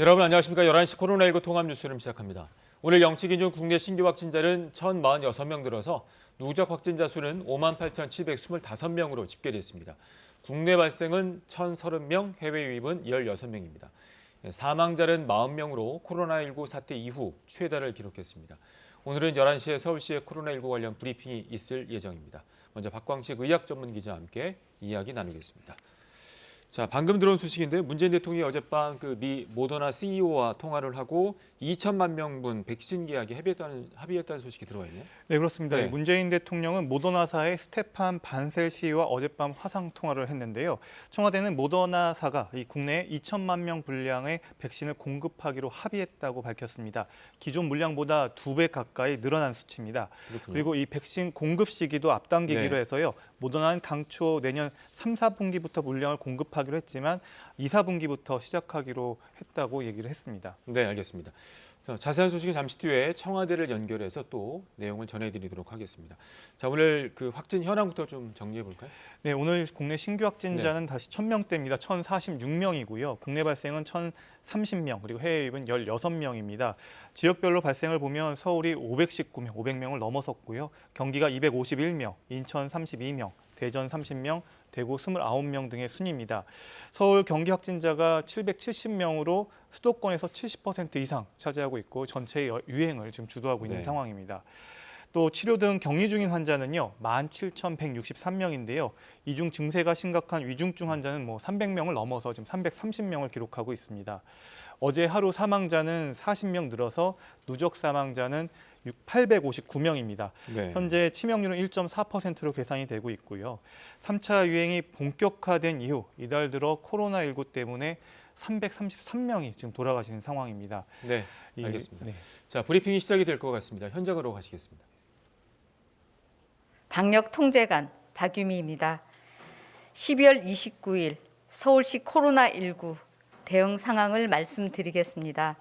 여러분 안녕하십니까. 11시 코로나19 통합 뉴스를 시작합니다. 오늘 영치 기준 국내 신규 확진자는 1,046명 늘어서 누적 확진자 수는 58,725명으로 집계됐습니다. 국내 발생은 1,030명, 해외 유입은 16명입니다. 사망자는 40명으로 코로나19 사태 이후 최다를 기록했습니다. 오늘은 11시에 서울시의 코로나19 관련 브리핑이 있을 예정입니다. 먼저 박광식 의학 전문 기자와 함께 이야기 나누겠습니다. 자, 방금 들어온 소식인데 문재인 대통령이 어젯밤 미 모더나 CEO와 통화를 하고 2천만 명분 백신 계약에 합의했다는 소식이 들어와 있네요. 네, 그렇습니다. 네. 문재인 대통령은 모더나사의 스테판 반셀 CEO와 어젯밤 화상 통화를 했는데요. 청와대는 모더나사가 국내에 2천만 명 분량의 백신을 공급하기로 합의했다고 밝혔습니다. 기존 물량보다 2배 가까이 늘어난 수치입니다. 그렇군요. 그리고 이 백신 공급 시기도 앞당기기로 해서요. 모더나는 당초 내년 3, 4분기부터 물량을 공급하기로 했지만 2, 4분기부터 시작하기로 했다고 얘기를 했습니다. 네, 알겠습니다. 자세한 소식은 잠시 뒤에 청와대를 연결해서 또 내용을 전해드리도록 하겠습니다. 자, 오늘 확진 현황부터 좀 정리해 볼까요? 네, 오늘 국내 신규 확진자는 다시 1,000명대입니다. 1,046명이고요. 국내 발생은 1,030명, 그리고 해외 유입은 16명입니다. 지역별로 발생을 보면 서울이 519명, 500명을 넘어섰고요. 경기가 251명, 인천 32명, 대전 30명, 대구 29명 등의 순입니다. 서울 경기 확진자가 770명으로 수도권에서 70% 이상 차지하고 있고 전체 유행을 지금 주도하고 있는 상황입니다. 또 치료 등 격리 중인 환자는요, 17,163명인데요. 이 중 증세가 심각한 위중증 환자는 300명을 넘어서 지금 330명을 기록하고 있습니다. 어제 하루 사망자는 40명 늘어서 누적 사망자는 859명입니다. 네. 현재 치명률은 1.4%로 계산이 되고 있고요. 3차 유행이 본격화된 이후 이달 들어 코로나19 때문에 333명이 지금 돌아가시는 상황입니다. 네, 알겠습니다. 네. 자, 브리핑이 시작이 될 것 같습니다. 현장으로 가시겠습니다. 방역통제관 박유미입니다. 12월 29일 서울시 코로나19 대응 상황을 말씀드리겠습니다.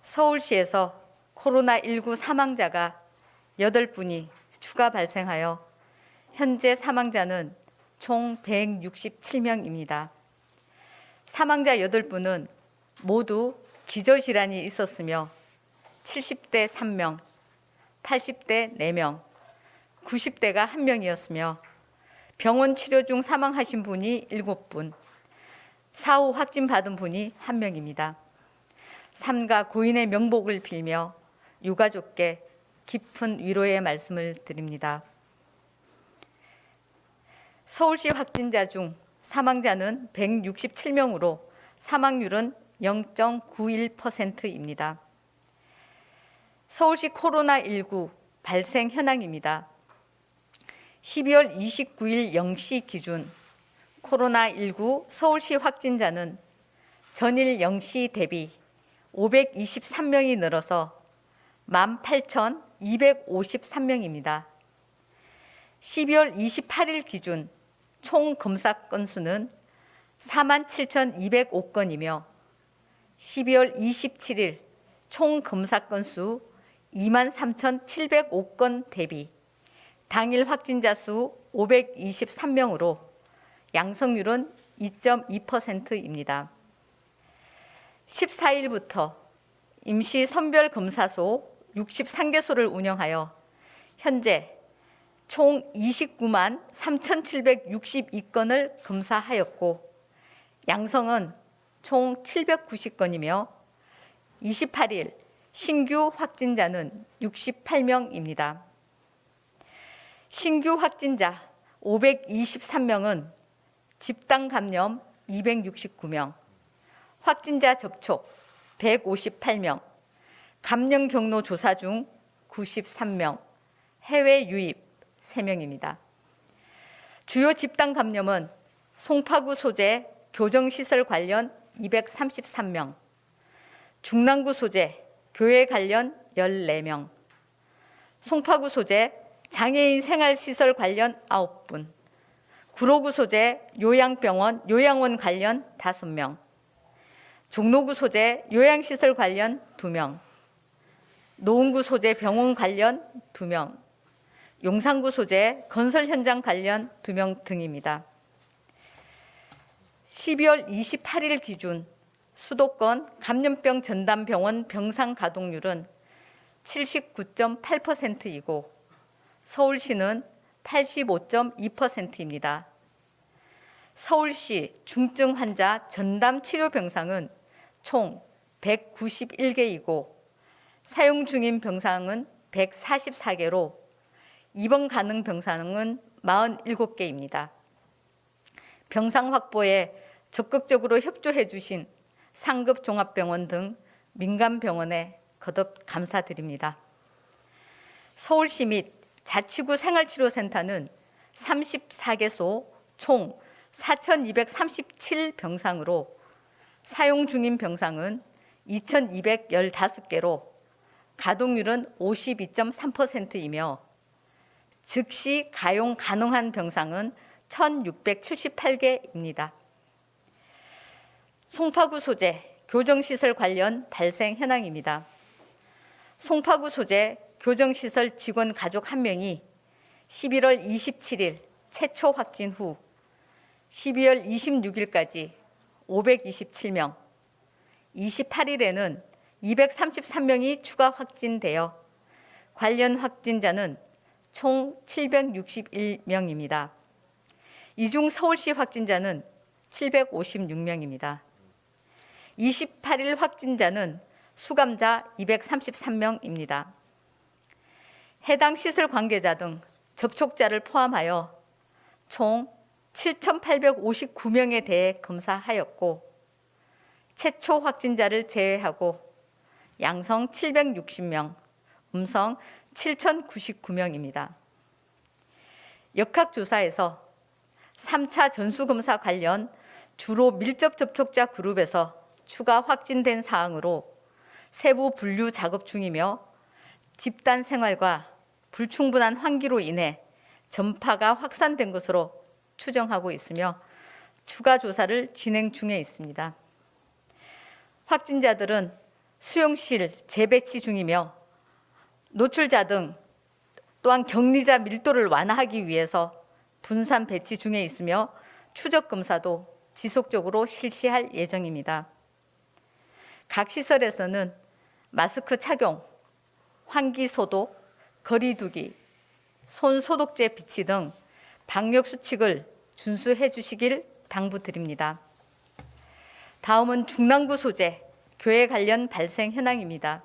서울시에서 코로나19 사망자가 8분이 추가 발생하여 현재 사망자는 총 167명입니다. 사망자 8분은 모두 기저질환이 있었으며 70대 3명, 80대 4명, 90대가 1명이었으며 병원 치료 중 사망하신 분이 7분, 사후 확진받은 분이 1명입니다. 삼가 고인의 명복을 빌며 유가족께 깊은 위로의 말씀을 드립니다. 서울시 확진자 중 사망자는 167명으로 사망률은 0.91%입니다. 서울시 코로나19 발생 현황입니다. 12월 29일 0시 기준 코로나19 서울시 확진자는 전일 0시 대비 523명이 늘어서 18,253명입니다. 12월 28일 기준 총 검사 건수는 47,205건이며 12월 27일 총 검사 건수 23,705건 대비 당일 확진자 수 523명으로 양성률은 2.2%입니다. 14일부터 임시 선별 검사소 63개소를 운영하여 현재 총 29만 3,762건을 검사하였고 양성은 총 790건이며 28일 신규 확진자는 68명입니다. 신규 확진자 523명은 집단 감염 269명, 확진자 접촉 158명, 감염 경로 조사 중 93명, 해외 유입 3명입니다. 주요 집단 감염은 송파구 소재 교정시설 관련 233명, 중랑구 소재 교회 관련 14명, 송파구 소재 장애인 생활시설 관련 9분, 구로구 소재 요양병원 요양원 관련 5명, 종로구 소재 요양시설 관련 2명, 노원구 소재 병원 관련 2명, 용산구 소재 건설 현장 관련 2명 등입니다. 12월 28일 기준 수도권 감염병 전담병원 병상 가동률은 79.8%이고 서울시는 85.2%입니다. 서울시 중증 환자 전담 치료 병상은 총 191개이고 사용 중인 병상은 144개로 입원 가능 병상은 47개입니다. 병상 확보에 적극적으로 협조해 주신 상급 종합병원 등 민간 병원에 거듭 감사드립니다. 서울시 및 자치구 생활치료센터는 34개소 총 4,237병상으로 사용 중인 병상은 2,215개로 가동률은 52.3%이며 즉시 가용 가능한 병상은 1,678개입니다. 송파구 소재 교정시설 관련 발생 현황입니다. 송파구 소재 교정시설 직원 가족 1명이 11월 27일 최초 확진 후 12월 26일까지 527명, 28일에는 233명이 추가 확진되어 관련 확진자는 총 761명입니다. 이 중 서울시 확진자는 756명입니다. 28일 확진자는 수감자 233명입니다. 해당 시설 관계자 등 접촉자를 포함하여 총 7,859명에 대해 검사하였고 최초 확진자를 제외하고 양성 760명, 음성 7,099명입니다. 역학조사에서 3차 전수검사 관련 주로 밀접 접촉자 그룹에서 추가 확진된 사항으로 세부 분류 작업 중이며 집단 생활과 불충분한 환기로 인해 전파가 확산된 것으로 추정하고 있으며 추가 조사를 진행 중에 있습니다. 확진자들은 수용실 재배치 중이며 노출자 등 또한 격리자 밀도를 완화하기 위해서 분산 배치 중에 있으며 추적 검사도 지속적으로 실시할 예정입니다. 각 시설에서는 마스크 착용, 환기 소독, 거리 두기, 손 소독제 비치 등 방역 수칙을 준수해 주시길 당부드립니다. 다음은 중랑구 소재 교회 관련 발생 현황입니다.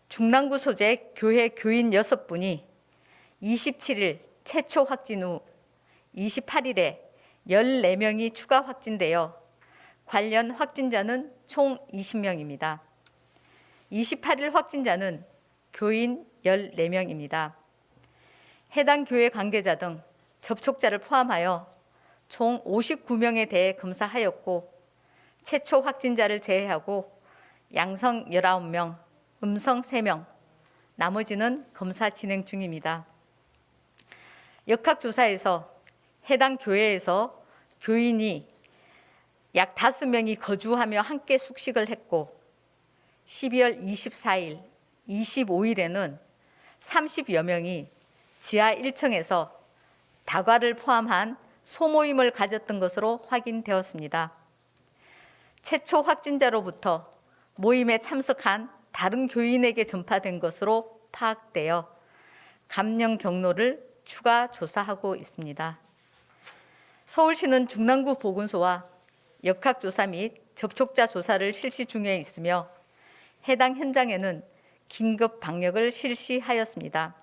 중랑구 소재 교회 교인 6분이 27일 최초 확진 후 28일에 14명이 추가 확진되어 관련 확진자는 총 20명입니다. 28일 확진자는 교인 14명입니다. 해당 교회 관계자 등 접촉자를 포함하여 총 59명에 대해 검사하였고 최초 확진자를 제외하고 양성 19명, 음성 3명, 나머지는 검사 진행 중입니다. 역학조사에서 해당 교회에서 교인이 약 5명이 거주하며 함께 숙식을 했고 12월 24일, 25일에는 30여 명이 지하 1층에서 다과를 포함한 소모임을 가졌던 것으로 확인되었습니다. 최초 확진자로부터 모임에 참석한 다른 교인에게 전파된 것으로 파악되어 감염 경로를 추가 조사하고 있습니다. 서울시는 중랑구 보건소와 역학조사 및 접촉자 조사를 실시 중에 있으며 해당 현장에는 긴급 방역을 실시하였습니다.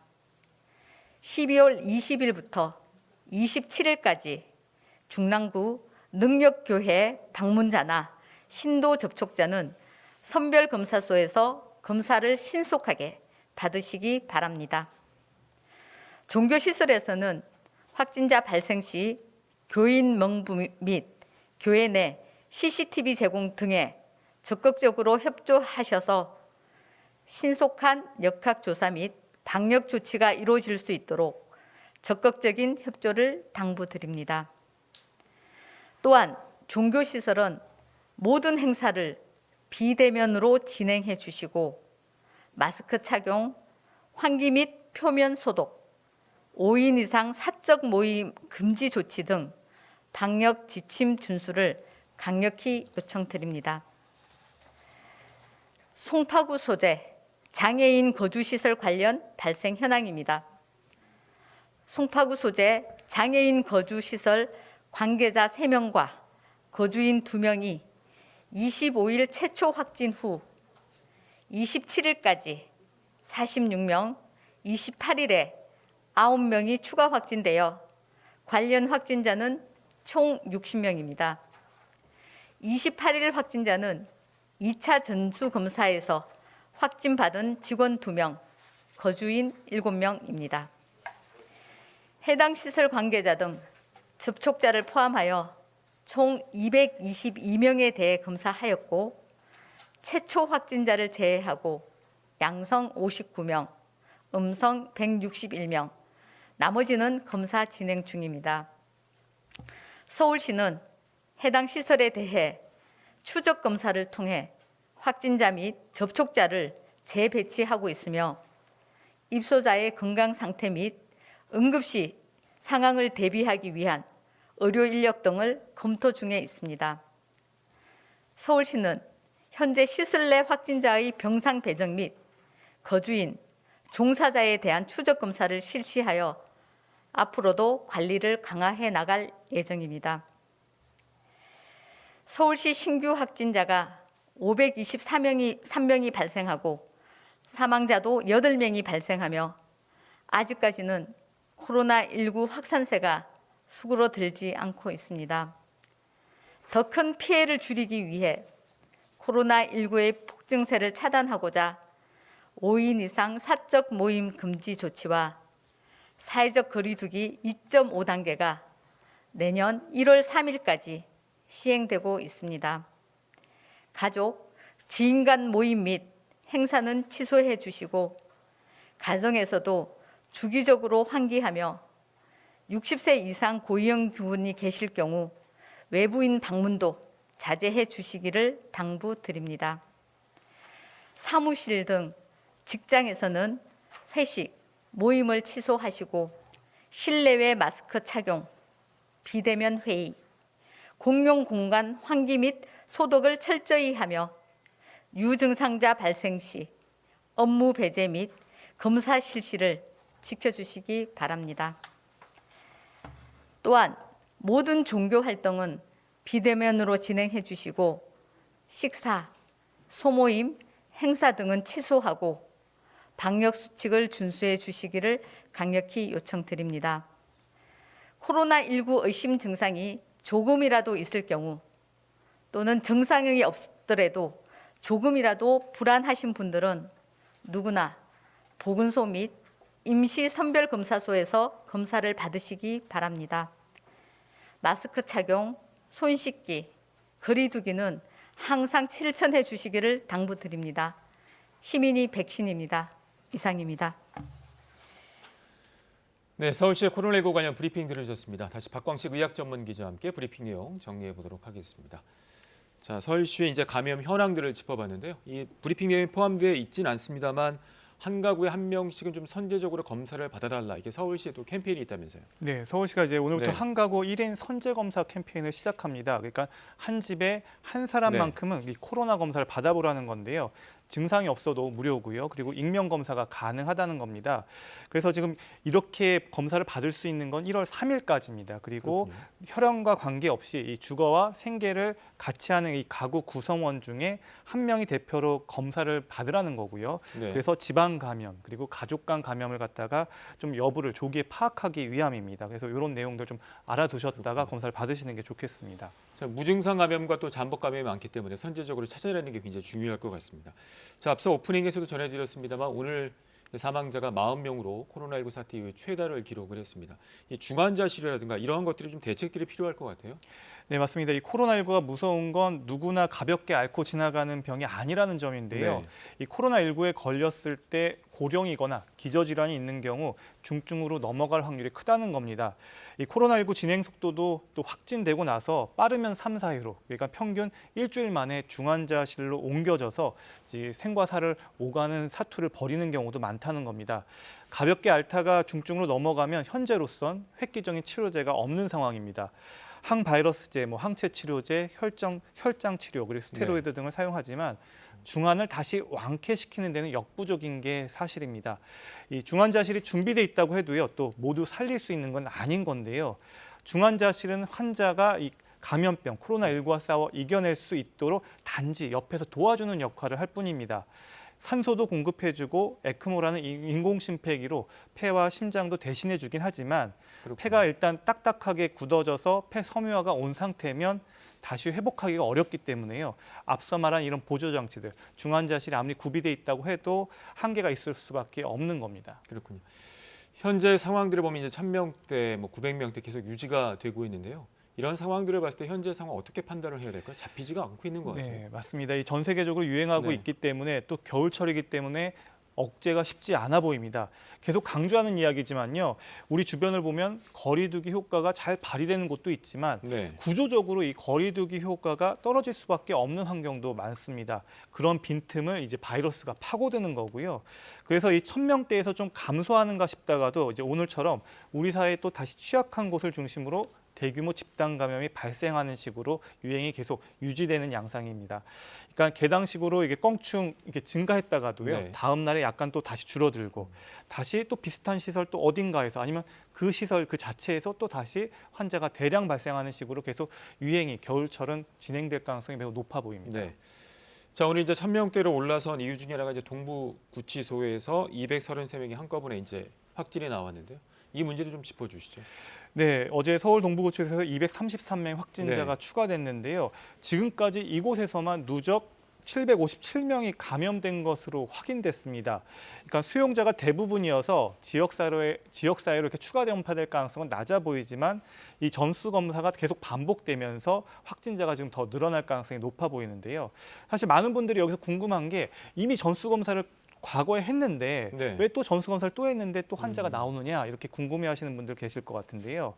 12월 20일부터 27일까지 중랑구 능력교회 방문자나 신도 접촉자는 선별검사소에서 검사를 신속하게 받으시기 바랍니다. 종교시설에서는 확진자 발생 시 교인 명부 및 교회 내 CCTV 제공 등에 적극적으로 협조하셔서 신속한 역학조사 및 방역 조치가 이루어질 수 있도록 적극적인 협조를 당부드립니다. 또한 종교시설은 모든 행사를 비대면으로 진행해 주시고 마스크 착용, 환기 및 표면 소독, 5인 이상 사적 모임 금지 조치 등 방역 지침 준수를 강력히 요청드립니다. 송파구 소재 장애인 거주시설 관련 발생 현황입니다. 송파구 소재 장애인 거주시설 관계자 3명과 거주인 2명이 25일 최초 확진 후 27일까지 46명, 28일에 9명이 추가 확진되어 관련 확진자는 총 60명입니다. 28일 확진자는 2차 전수검사에서 확진받은 직원 2명, 거주인 7명입니다. 해당 시설 관계자 등 접촉자를 포함하여 총 222명에 대해 검사하였고 최초 확진자를 제외하고 양성 59명, 음성 161명, 나머지는 검사 진행 중입니다. 서울시는 해당 시설에 대해 추적 검사를 통해 확진자 및 접촉자를 재배치하고 있으며 입소자의 건강 상태 및 응급시 상황을 대비하기 위한 의료 인력 등을 검토 중에 있습니다. 서울시는 현재 시설 내 확진자의 병상 배정 및 거주인, 종사자에 대한 추적 검사를 실시하여 앞으로도 관리를 강화해 나갈 예정입니다. 서울시 신규 확진자가 523명이 발생하고 사망자도 8명이 발생하며 아직까지는 코로나19 확산세가 수그러들지 않고 있습니다. 더 큰 피해를 줄이기 위해 코로나19의 폭증세를 차단하고자 5인 이상 사적 모임 금지 조치와 사회적 거리두기 2.5단계가 내년 1월 3일까지 시행되고 있습니다. 가족, 지인 간 모임 및 행사는 취소해 주시고 가정에서도 주기적으로 환기하며 60세 이상 고위험군이 계실 경우 외부인 방문도 자제해 주시기를 당부드립니다. 사무실 등 직장에서는 회식, 모임을 취소하시고 실내외 마스크 착용, 비대면 회의, 공용 공간 환기 및 소독을 철저히 하며 유증상자 발생 시 업무 배제 및 검사 실시를 지켜주시기 바랍니다. 또한 모든 종교 활동은 비대면으로 진행해 주시고 식사, 소모임, 행사 등은 취소하고 방역 수칙을 준수해 주시기를 강력히 요청드립니다. 코로나19 의심 증상이 조금이라도 있을 경우 또는 증상이 없더라도 조금이라도 불안하신 분들은 누구나 보건소 및 임시선별검사소에서 검사를 받으시기 바랍니다. 마스크 착용, 손 씻기, 거리 두기는 항상 실천해 주시기를 당부드립니다. 시민이 백신입니다. 이상입니다. 네, 서울시의 코로나19 관련 브리핑 들으셨습니다. 다시 박광식 의학전문기자와 함께 브리핑 내용 정리해 보도록 하겠습니다. 자, 서울시의 이제 감염 현황들을 짚어봤는데요. 이 브리핑 내용에 포함되어 있진 않습니다만 한 가구에 한 명씩은 좀 선제적으로 검사를 받아달라. 이게 서울시에 또 캠페인이 있다면서요. 네, 서울시가 이제 오늘부터 네. 한 가구 1인 선제 검사 캠페인을 시작합니다. 그러니까 한 집에 한 사람만큼은 이 코로나 검사를 받아보라는 건데요. 증상이 없어도 무료고요. 그리고 익명 검사가 가능하다는 겁니다. 그래서 지금 이렇게 검사를 받을 수 있는 건 1월 3일까지입니다. 그리고 그렇군요. 혈연과 관계없이 이 주거와 생계를 같이 하는 이 가구 구성원 중에 한 명이 대표로 검사를 받으라는 거고요. 네. 그래서 지방 감염 그리고 가족 간 감염을 갖다가 좀 여부를 조기에 파악하기 위함입니다. 그래서 이런 내용들 좀 알아두셨다가 그렇군요. 검사를 받으시는 게 좋겠습니다. 자, 무증상 감염과 또 잠복 감염이 많기 때문에 선제적으로 찾아내는 게 굉장히 중요할 것 같습니다. 자, 앞서 오프닝에서도 전해드렸습니다만 오늘 사망자가 40명으로 코로나19 사태 이후에 최다를 기록을 했습니다. 이 중환자실이라든가 이러한 것들이 좀 대책들이 필요할 것 같아요. 네, 맞습니다. 이 코로나19가 무서운 건 누구나 가볍게 앓고 지나가는 병이 아니라는 점인데요. 네. 이 코로나19에 걸렸을 때 고령이거나 기저질환이 있는 경우 중증으로 넘어갈 확률이 크다는 겁니다. 이 코로나19 진행 속도도 또 확진되고 나서 빠르면 3, 4일로 그러니까 평균 일주일 만에 중환자실로 옮겨져서 생과 사를 오가는 사투를 벌이는 경우도 많다는 겁니다. 가볍게 앓다가 중증으로 넘어가면 현재로선 획기적인 치료제가 없는 상황입니다. 항바이러스제, 항체 치료제, 혈장 치료 그리고 스테로이드 등을 사용하지만 중환을 다시 완쾌시키는 데는 역부족인 게 사실입니다. 이 중환자실이 준비돼 있다고 해도요, 또 모두 살릴 수 있는 건 아닌 건데요. 중환자실은 환자가 이 감염병 코로나19와 싸워 이겨낼 수 있도록 단지 옆에서 도와주는 역할을 할 뿐입니다. 산소도 공급해주고 에크모라는 인공심폐기로 폐와 심장도 대신해주긴 하지만 그렇군요. 폐가 일단 딱딱하게 굳어져서 폐 섬유화가 온 상태면 다시 회복하기가 어렵기 때문에요. 앞서 말한 이런 보조장치들, 중환자실이 아무리 구비돼 있다고 해도 한계가 있을 수밖에 없는 겁니다. 그렇군요. 현재 상황들을 보면 이제 1,000명대, 900명대 계속 유지가 되고 있는데요. 이런 상황들을 봤을 때 현재 상황 어떻게 판단을 해야 될까요? 잡히지가 않고 있는 것 같아요. 네, 맞습니다. 이 전 세계적으로 유행하고 네. 있기 때문에 또 겨울철이기 때문에 억제가 쉽지 않아 보입니다. 계속 강조하는 이야기지만요. 우리 주변을 보면 거리두기 효과가 잘 발휘되는 곳도 있지만 네. 구조적으로 이 거리두기 효과가 떨어질 수밖에 없는 환경도 많습니다. 그런 빈틈을 이제 바이러스가 파고드는 거고요. 그래서 이 1,000명대에서 좀 감소하는가 싶다가도 이제 오늘처럼 우리 사회에 또 다시 취약한 곳을 중심으로 대규모 집단 감염이 발생하는 식으로 유행이 계속 유지되는 양상입니다. 그러니까 개당식으로 이게 껑충 이게 증가했다가도요. 네. 다음 날에 약간 또 다시 줄어들고 다시 또 비슷한 시설 또 어딘가에서 아니면 그 시설 그 자체에서 또 다시 환자가 대량 발생하는 식으로 계속 유행이 겨울철은 진행될 가능성이 매우 높아 보입니다. 네. 자, 오늘 이제 1,000명대로 올라선 이유 중에 하나가 이제 동부구치소에서 233명이 한꺼번에 이제 확진이 나왔는데요. 이 문제를 좀 짚어주시죠. 네, 어제 서울 동부구치소에서 233명 확진자가 네. 추가됐는데요. 지금까지 이곳에서만 누적 757명이 감염된 것으로 확인됐습니다. 그러니까 수용자가 대부분이어서 지역사회로 이렇게 추가 전파될 가능성은 낮아 보이지만 이 전수 검사가 계속 반복되면서 확진자가 지금 더 늘어날 가능성이 높아 보이는데요. 사실 많은 분들이 여기서 궁금한 게 이미 전수 검사를 과거에 했는데 네. 왜 또 전수검사를 또 했는데 또 환자가 나오느냐 이렇게 궁금해하시는 분들 계실 것 같은데요.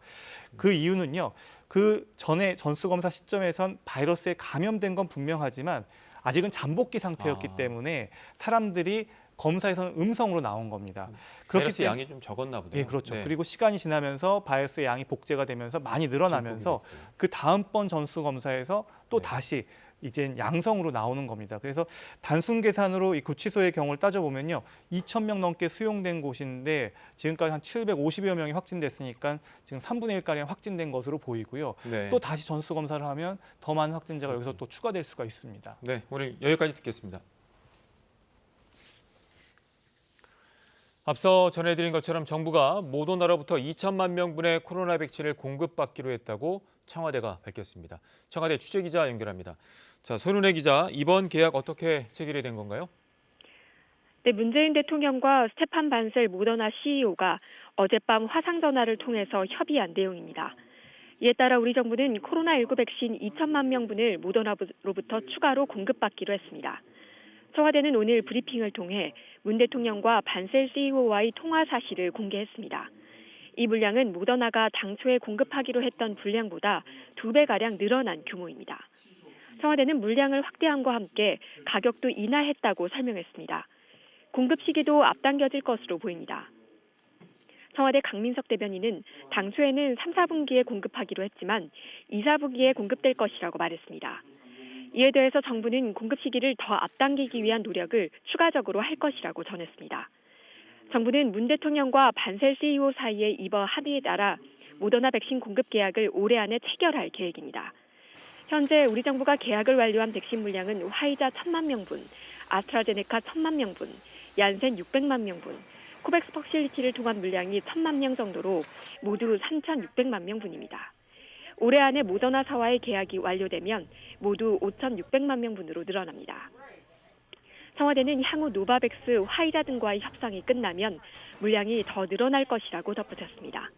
그 이유는요. 그 전에 전수검사 시점에선 바이러스에 감염된 건 분명하지만 아직은 잠복기 상태였기 때문에 사람들이 검사에서는 음성으로 나온 겁니다. 바이러스 양이 좀 적었나 보네요. 예, 그렇죠. 네. 그리고 시간이 지나면서 바이러스의 양이 복제가 되면서 많이 늘어나면서 진폭이 됐고요. 그 다음번 전수 검사에서 또 네. 다시 이젠 양성으로 나오는 겁니다. 그래서 단순 계산으로 이 구치소의 경우를 따져보면요. 2,000명 넘게 수용된 곳인데 지금까지 한 750여 명이 확진됐으니까 지금 3분의 1가량 확진된 것으로 보이고요. 네. 또 다시 전수 검사를 하면 더 많은 확진자가 여기서 또 추가될 수가 있습니다. 네, 오늘 여기까지 듣겠습니다. 앞서 전해드린 것처럼 정부가 모더나로부터 2천만 명분의 코로나 백신을 공급받기로 했다고 청와대가 밝혔습니다. 청와대 취재기자 연결합니다. 자, 손은혜 기자, 이번 계약 어떻게 체결이 된 건가요? 네, 문재인 대통령과 스테판 반셀 모더나 CEO가 어젯밤 화상전화를 통해서 협의한 내용입니다. 이에 따라 우리 정부는 코로나19 백신 2천만 명분을 모더나로부터 추가로 공급받기로 했습니다. 청와대는 오늘 브리핑을 통해 문 대통령과 반셀 CEO와의 통화 사실을 공개했습니다. 이 물량은 모더나가 당초에 공급하기로 했던 분량보다 2배가량 늘어난 규모입니다. 청와대는 물량을 확대함과 함께 가격도 인하했다고 설명했습니다. 공급 시기도 앞당겨질 것으로 보입니다. 청와대 강민석 대변인은 당초에는 3, 4분기에 공급하기로 했지만 2, 4분기에 공급될 것이라고 말했습니다. 이에 대해서 정부는 공급 시기를 더 앞당기기 위한 노력을 추가적으로 할 것이라고 전했습니다. 정부는 문 대통령과 반셀 CEO 사이의 이번 합의에 따라 모더나 백신 공급 계약을 올해 안에 체결할 계획입니다. 현재 우리 정부가 계약을 완료한 백신 물량은 화이자 1,000만 명분, 아스트라제네카 1,000만 명분, 얀센 600만 명분, 코백스 퍼실리티를 통한 물량이 1,000만 명 정도로 모두 3,600만 명분입니다. 올해 안에 모더나사와의 계약이 완료되면 모두 5,600만 명분으로 늘어납니다. 청와대는 향후 노바백스, 화이자 등과의 협상이 끝나면 물량이 더 늘어날 것이라고 덧붙였습니다.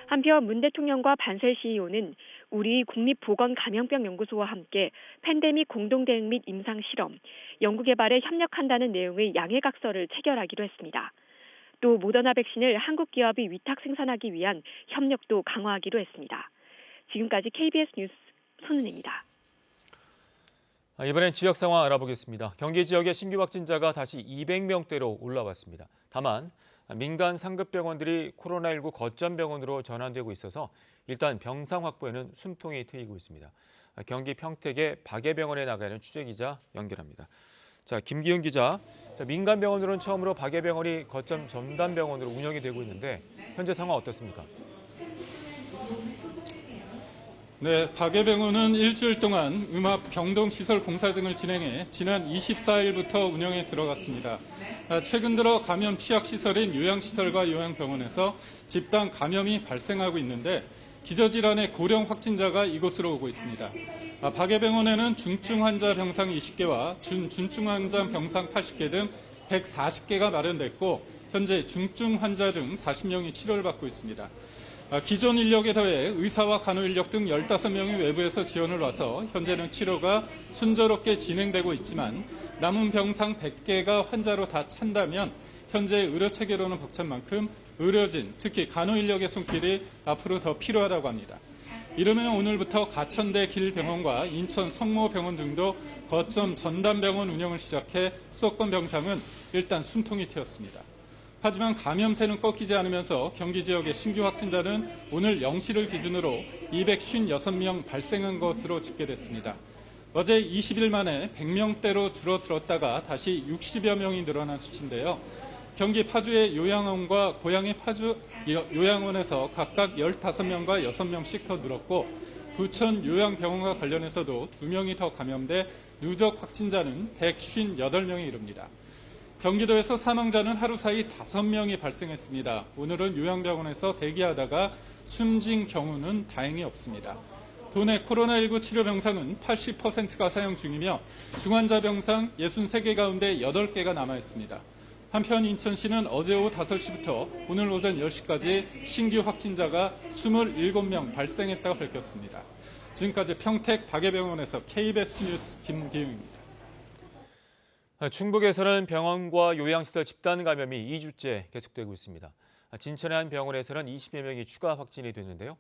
한편 문 대통령과 반셀 CEO는 우리 국립보건감염병연구소와 함께 팬데믹 공동대응 및 임상실험, 연구개발에 협력한다는 내용의 양해각서를 체결하기로 했습니다. 또 모더나 백신을 한국 기업이 위탁 생산하기 위한 협력도 강화하기로 했습니다. 지금까지 KBS 뉴스 손은혜입니다. 이번엔 지역 상황 알아보겠습니다. 경기 지역의 신규 확진자가 다시 200명대로 올라왔습니다. 다만 민간 상급병원들이 코로나19 거점 병원으로 전환되고 있어서 일단 병상 확보에는 숨통이 트이고 있습니다. 경기 평택의 박예병원에 나가는 취재기자 연결합니다. 자, 김기훈 기자. 자, 민간 병원으로는 처음으로 박예병원이 거점 전담병원으로 운영이 되고 있는데 현재 상황 어떻습니까? 네, 박예병원은 일주일 동안 음압 병동시설 공사 등을 진행해 지난 24일부터 운영에 들어갔습니다. 최근 들어 감염 취약시설인 요양시설과 요양병원에서 집단 감염이 발생하고 있는데 기저질환의 고령 확진자가 이곳으로 오고 있습니다. 박예병원에는 중증 환자 병상 20개와 준중증 환자 병상 80개 등 140개가 마련됐고 현재 중증 환자 등 40명이 치료를 받고 있습니다. 기존 인력에 더해 의사와 간호 인력 등 15명이 외부에서 지원을 와서 현재는 치료가 순조롭게 진행되고 있지만 남은 병상 100개가 환자로 다 찬다면 현재 의료 체계로는 벅찬 만큼 의료진, 특히 간호 인력의 손길이 앞으로 더 필요하다고 합니다. 이르면 오늘부터 가천대 길병원과 인천 성모병원 등도 거점 전담병원 운영을 시작해 수도권 병상은 일단 숨통이 트였습니다. 하지만 감염세는 꺾이지 않으면서 경기 지역의 신규 확진자는 오늘 0시를 기준으로 256명 발생한 것으로 집계됐습니다. 어제 20일 만에 100명대로 줄어들었다가 다시 60여 명이 늘어난 수치인데요. 경기 파주의 요양원과 고양이 파주 요양원에서 각각 15명과 6명씩 더 늘었고 부천 요양병원과 관련해서도 2명이 더 감염돼 누적 확진자는 158명에 이릅니다. 경기도에서 사망자는 하루 사이 5명이 발생했습니다. 오늘은 요양병원에서 대기하다가 숨진 경우는 다행히 없습니다. 도내 코로나19 치료 병상은 80%가 사용 중이며 중환자 병상 63개 가운데 8개가 남아있습니다. 한편 인천시는 어제 오후 5시부터 오늘 오전 10시까지 신규 확진자가 27명 발생했다고 밝혔습니다. 지금까지 평택 박예병원에서 KBS 뉴스 김기웅입니다. 충북에서는 병원과 요양시설 집단 감염이 2주째 계속되고 있습니다. 진천의 한 병원에서는 20여 명이 추가 확진이 됐는데요.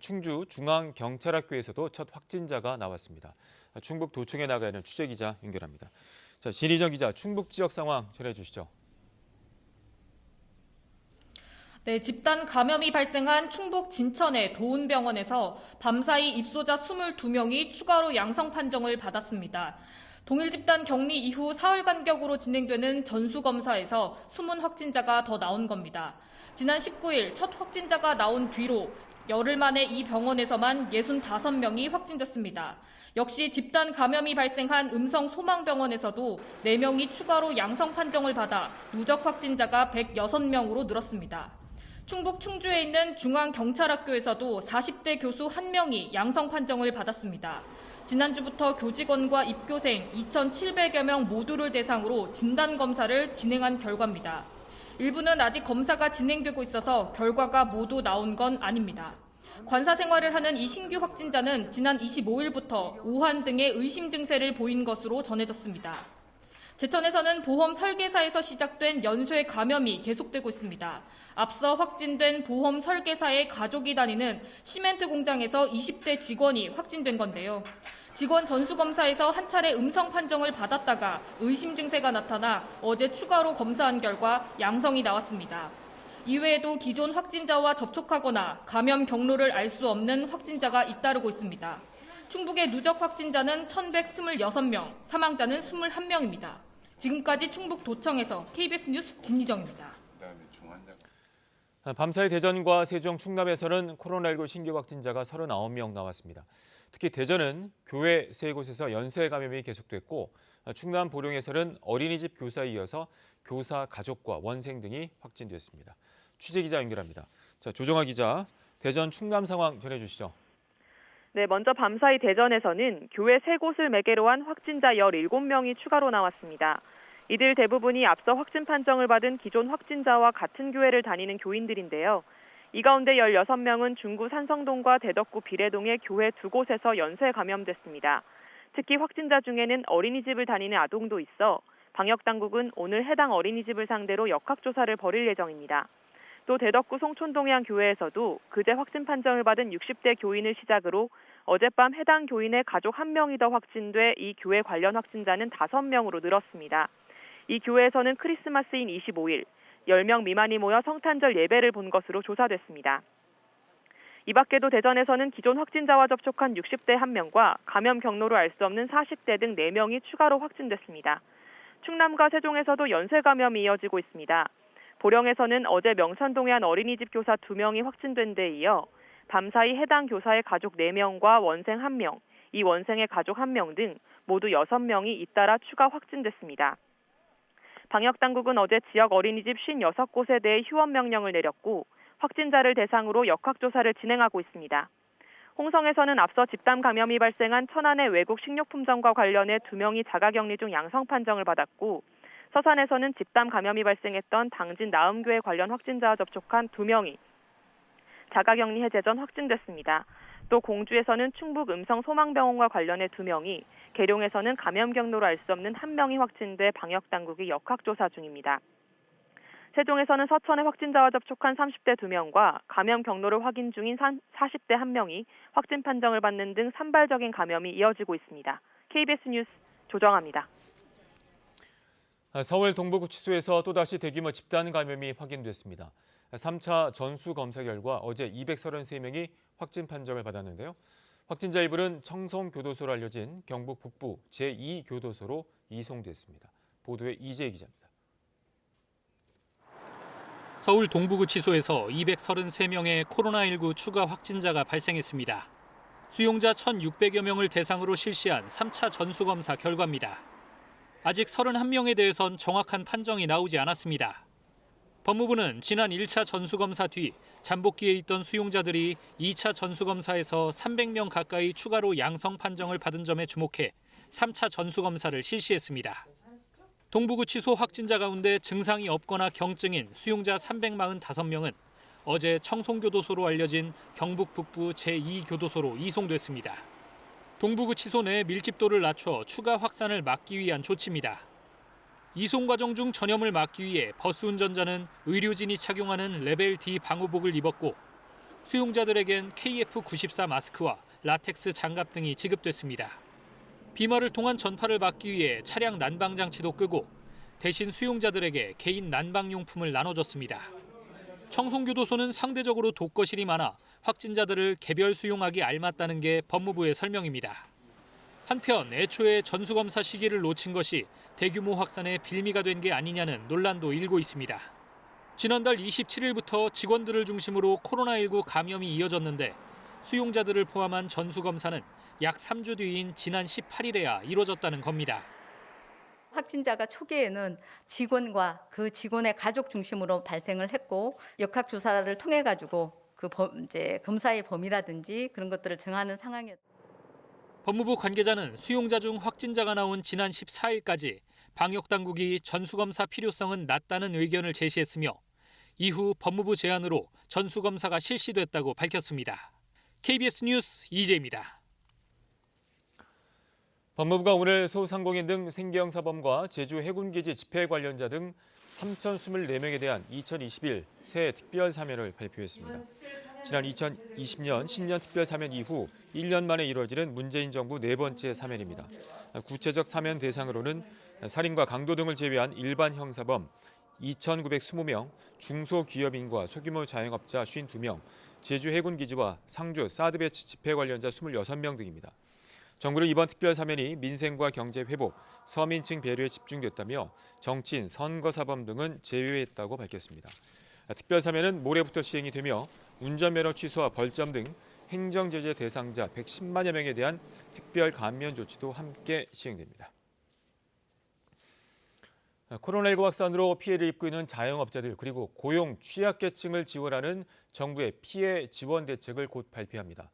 충주 중앙경찰학교에서도 첫 확진자가 나왔습니다. 충북 도청에 나가 있는 취재기자 연결합니다. 자, 진희정 기자, 충북 지역 상황 전해주시죠. 네, 집단 감염이 발생한 충북 진천의 도운병원에서 밤사이 입소자 22명이 추가로 양성 판정을 받았습니다. 동일 집단 격리 이후 사흘 간격으로 진행되는 전수검사에서 숨은 확진자가 더 나온 겁니다. 지난 19일 첫 확진자가 나온 뒤로 열흘 만에 이 병원에서만 65명이 확진됐습니다. 역시 집단 감염이 발생한 음성 소망병원에서도 4명이 추가로 양성 판정을 받아 누적 확진자가 106명으로 늘었습니다. 충북 충주에 있는 중앙경찰학교에서도 40대 교수 1명이 양성 판정을 받았습니다. 지난주부터 교직원과 입교생 2,700여 명 모두를 대상으로 진단검사를 진행한 결과입니다. 일부는 아직 검사가 진행되고 있어서 결과가 모두 나온 건 아닙니다. 관사 생활을 하는 이 신규 확진자는 지난 25일부터 오한 등의 의심 증세를 보인 것으로 전해졌습니다. 제천에서는 보험 설계사에서 시작된 연쇄 감염이 계속되고 있습니다. 앞서 확진된 보험 설계사의 가족이 다니는 시멘트 공장에서 20대 직원이 확진된 건데요. 직원 전수검사에서 한 차례 음성 판정을 받았다가 의심 증세가 나타나 어제 추가로 검사한 결과 양성이 나왔습니다. 이외에도 기존 확진자와 접촉하거나 감염 경로를 알 수 없는 확진자가 잇따르고 있습니다. 충북의 누적 확진자는 1,126명, 사망자는 21명입니다. 지금까지 충북 도청에서 KBS 뉴스 진희정입니다. 밤사이 대전과 세종, 충남에서는 코로나19 신규 확진자가 39명 나왔습니다. 특히 대전은 교회 3곳에서 연쇄 감염이 계속됐고 충남 보령에서는 어린이집 교사에 이어서 교사 가족과 원생 등이 확진됐습니다. 취재기자 연결합니다. 자, 조정아 기자, 대전 충남 상황 전해주시죠. 네, 먼저 밤사이 대전에서는 교회 3곳을 매개로 한 확진자 17명이 추가로 나왔습니다. 이들 대부분이 앞서 확진 판정을 받은 기존 확진자와 같은 교회를 다니는 교인들인데요. 이 가운데 16명은 중구 산성동과 대덕구 비례동의 교회 2곳에서 연쇄 감염됐습니다. 특히 확진자 중에는 어린이집을 다니는 아동도 있어 방역당국은 오늘 해당 어린이집을 상대로 역학조사를 벌일 예정입니다. 또 대덕구 송촌동의 한 교회에서도 그제 확진 판정을 받은 60대 교인을 시작으로 어젯밤 해당 교인의 가족 1명이 더 확진돼 이 교회 관련 확진자는 5명으로 늘었습니다. 이 교회에서는 크리스마스인 25일 10명 미만이 모여 성탄절 예배를 본 것으로 조사됐습니다. 이 밖에도 대전에서는 기존 확진자와 접촉한 60대 1명과 감염 경로로 알 수 없는 40대 등 4명이 추가로 확진됐습니다. 충남과 세종에서도 연쇄 감염이 이어지고 있습니다. 보령에서는 어제 명산동의 한 어린이집 교사 2명이 확진된 데 이어 밤사이 해당 교사의 가족 4명과 원생 1명, 이 원생의 가족 1명 등 모두 6명이 잇따라 추가 확진됐습니다. 방역당국은 어제 지역 어린이집 56곳에 대해 휴원 명령을 내렸고 확진자를 대상으로 역학조사를 진행하고 있습니다. 홍성에서는 앞서 집단 감염이 발생한 천안의 외국 식료품점과 관련해 2명이 자가격리 중 양성 판정을 받았고 서산에서는 집단 감염이 발생했던 당진 나음교회 관련 확진자와 접촉한 2명이 자가격리 해제 전 확진됐습니다. 또 공주에서는 충북 음성 소망병원과 관련해 2명이, 계룡에서는 감염 경로로 알 수 없는 1명이 확진돼 방역당국이 역학조사 중입니다. 세종에서는 서천의 확진자와 접촉한 30대 2명과 감염 경로를 확인 중인 40대 1명이 확진 판정을 받는 등 산발적인 감염이 이어지고 있습니다. KBS 뉴스 조정아입니다. 서울 동부구치소에서 또다시 대규모 집단 감염이 확인됐습니다. 3차 전수검사 결과 어제 233명이 확진 판정을 받았는데요. 확진자 일부는 청송교도소로 알려진 경북 북부 제2교도소로 이송됐습니다. 보도에 이재희 기자입니다. 서울 동부구치소에서 233명의 코로나19 추가 확진자가 발생했습니다. 수용자 1,600여 명을 대상으로 실시한 3차 전수검사 결과입니다. 아직 31명에 대해선 정확한 판정이 나오지 않았습니다. 법무부는 지난 1차 전수검사 뒤 잠복기에 있던 수용자들이 2차 전수검사에서 300명 가까이 추가로 양성 판정을 받은 점에 주목해 3차 전수검사를 실시했습니다. 동부구치소 확진자 가운데 증상이 없거나 경증인 수용자 345명은 어제 청송교도소로 알려진 경북 북부 제2교도소로 이송됐습니다. 동부구치소 내 밀집도를 낮춰 추가 확산을 막기 위한 조치입니다. 이송 과정 중 전염을 막기 위해 버스 운전자는 의료진이 착용하는 레벨 D 방호복을 입었고 수용자들에겐 KF94 마스크와 라텍스 장갑 등이 지급됐습니다. 비말을 통한 전파를 막기 위해 차량 난방 장치도 끄고 대신 수용자들에게 개인 난방용품을 나눠줬습니다. 청송교도소는 상대적으로 독거실이 많아 확진자들을 개별 수용하기 알맞다는 게 법무부의 설명입니다. 한편 애초에 전수검사 시기를 놓친 것이 대규모 확산의 빌미가 된 게 아니냐는 논란도 일고 있습니다. 지난달 27일부터 직원들을 중심으로 코로나19 감염이 이어졌는데 수용자들을 포함한 전수검사는 약 3주 뒤인 지난 18일에야 이루어졌다는 겁니다. 확진자가 초기에는 직원과 그 직원의 가족 중심으로 발생을 했고 역학조사를 통해 가지고 이제 검사의 범위라든지 그런 것들을 정하는 상황이었습니다. 법무부 관계자는 수용자 중 확진자가 나온 지난 14일까지 방역당국이 전수검사 필요성은 낮다는 의견을 제시했으며 이후 법무부 제안으로 전수검사가 실시됐다고 밝혔습니다. KBS 뉴스 이재입니다. 법무부가 오늘 소상공인 등 생계형사범과 제주 해군기지 집회 관련자 등 3,024명에 대한 2021 새 특별사면을 발표했습니다. 지난 2020년 신년 특별사면 이후 1년 만에 이루어지는 문재인 정부 네 번째 사면입니다. 구체적 사면 대상으로는 살인과 강도 등을 제외한 일반 형사범 2,920명, 중소기업인과 소규모 자영업자 52명, 제주 해군기지와 상주 사드배치 집회 관련자 26명 등입니다. 정부는 이번 특별사면이 민생과 경제 회복, 서민층 배려에 집중됐다며 정치인, 선거사범 등은 제외했다고 밝혔습니다. 특별사면은 모레부터 시행이 되며 운전면허 취소와 벌점 등 행정제재 대상자 110만여 명에 대한 특별 감면 조치도 함께 시행됩니다. 코로나19 확산으로 피해를 입고 있는 자영업자들 그리고 고용 취약계층을 지원하는 정부의 피해 지원 대책을 곧 발표합니다.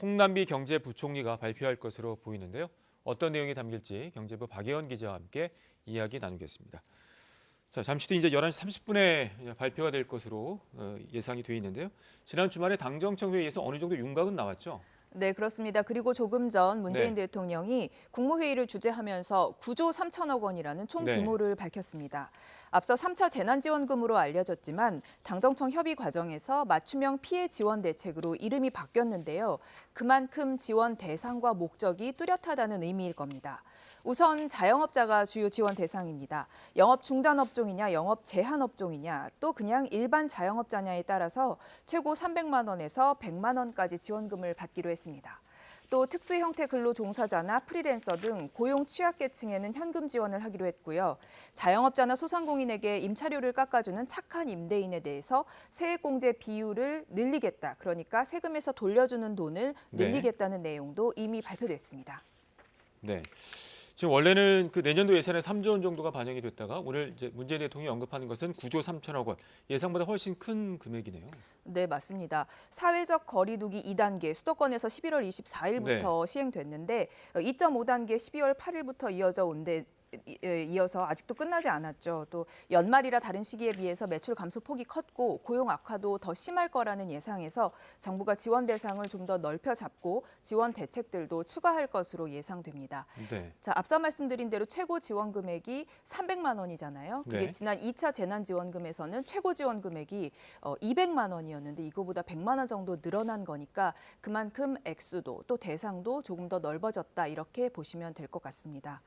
홍남비 경제부총리가 발표할 것으로 보이는데요. 어떤 내용이 담길지 경제부 박예원 기자와 함께 이야기 나누겠습니다. 자, 잠시 뒤 이제 11시 30분에 발표가 될 것으로 예상이 돼 있는데요. 지난 주말에 당정청 회의에서 어느 정도 윤곽은 나왔죠? 네, 그렇습니다. 그리고 조금 전 문재인 대통령이 국무회의를 주재하면서 9조 3천억 원이라는 총 규모를 밝혔습니다. 앞서 3차 재난지원금으로 알려졌지만 당정청 협의 과정에서 맞춤형 피해 지원 대책으로 이름이 바뀌었는데요. 그만큼 지원 대상과 목적이 뚜렷하다는 의미일 겁니다. 우선 자영업자가 주요 지원 대상입니다. 영업 중단 업종이냐, 영업 제한 업종이냐, 또 그냥 일반 자영업자냐에 따라서 최고 300만 원에서 100만 원까지 지원금을 받기로 했습니다. 또 특수 형태 근로 종사자나 프리랜서 등 고용 취약계층에는 현금 지원을 하기로 했고요. 자영업자나 소상공인에게 임차료를 깎아주는 착한 임대인에 대해서 세액공제 비율을 늘리겠다. 그러니까 세금에서 돌려주는 돈을 늘리겠다는 내용도 이미 발표됐습니다. 네. 지금 원래는 그 내년도 예산에 3조 원 정도가 반영이 됐다가 오늘 이제 문재인 대통령이 언급하는 것은 9조 3천억 원, 예상보다 훨씬 큰 금액이네요. 네, 맞습니다. 사회적 거리두기 2단계 수도권에서 11월 24일부터 시행됐는데 2.5단계 12월 8일부터 이어서 아직도 끝나지 않았죠. 또 연말이라 다른 시기에 비해서 매출 감소 폭이 컸고 고용 악화도 더 심할 거라는 예상에서 정부가 지원 대상을 좀 더 넓혀 잡고 지원 대책들도 추가할 것으로 예상됩니다. 네. 자, 앞서 말씀드린 대로 최고 지원 금액이 300만 원이잖아요. 그게 네. 지난 2차 재난지원금에서는 최고 지원 금액이 200만 원이었는데 이거보다 100만 원 정도 늘어난 거니까 그만큼 액수도 또 대상도 조금 더 넓어졌다 이렇게 보시면 될 것 같습니다.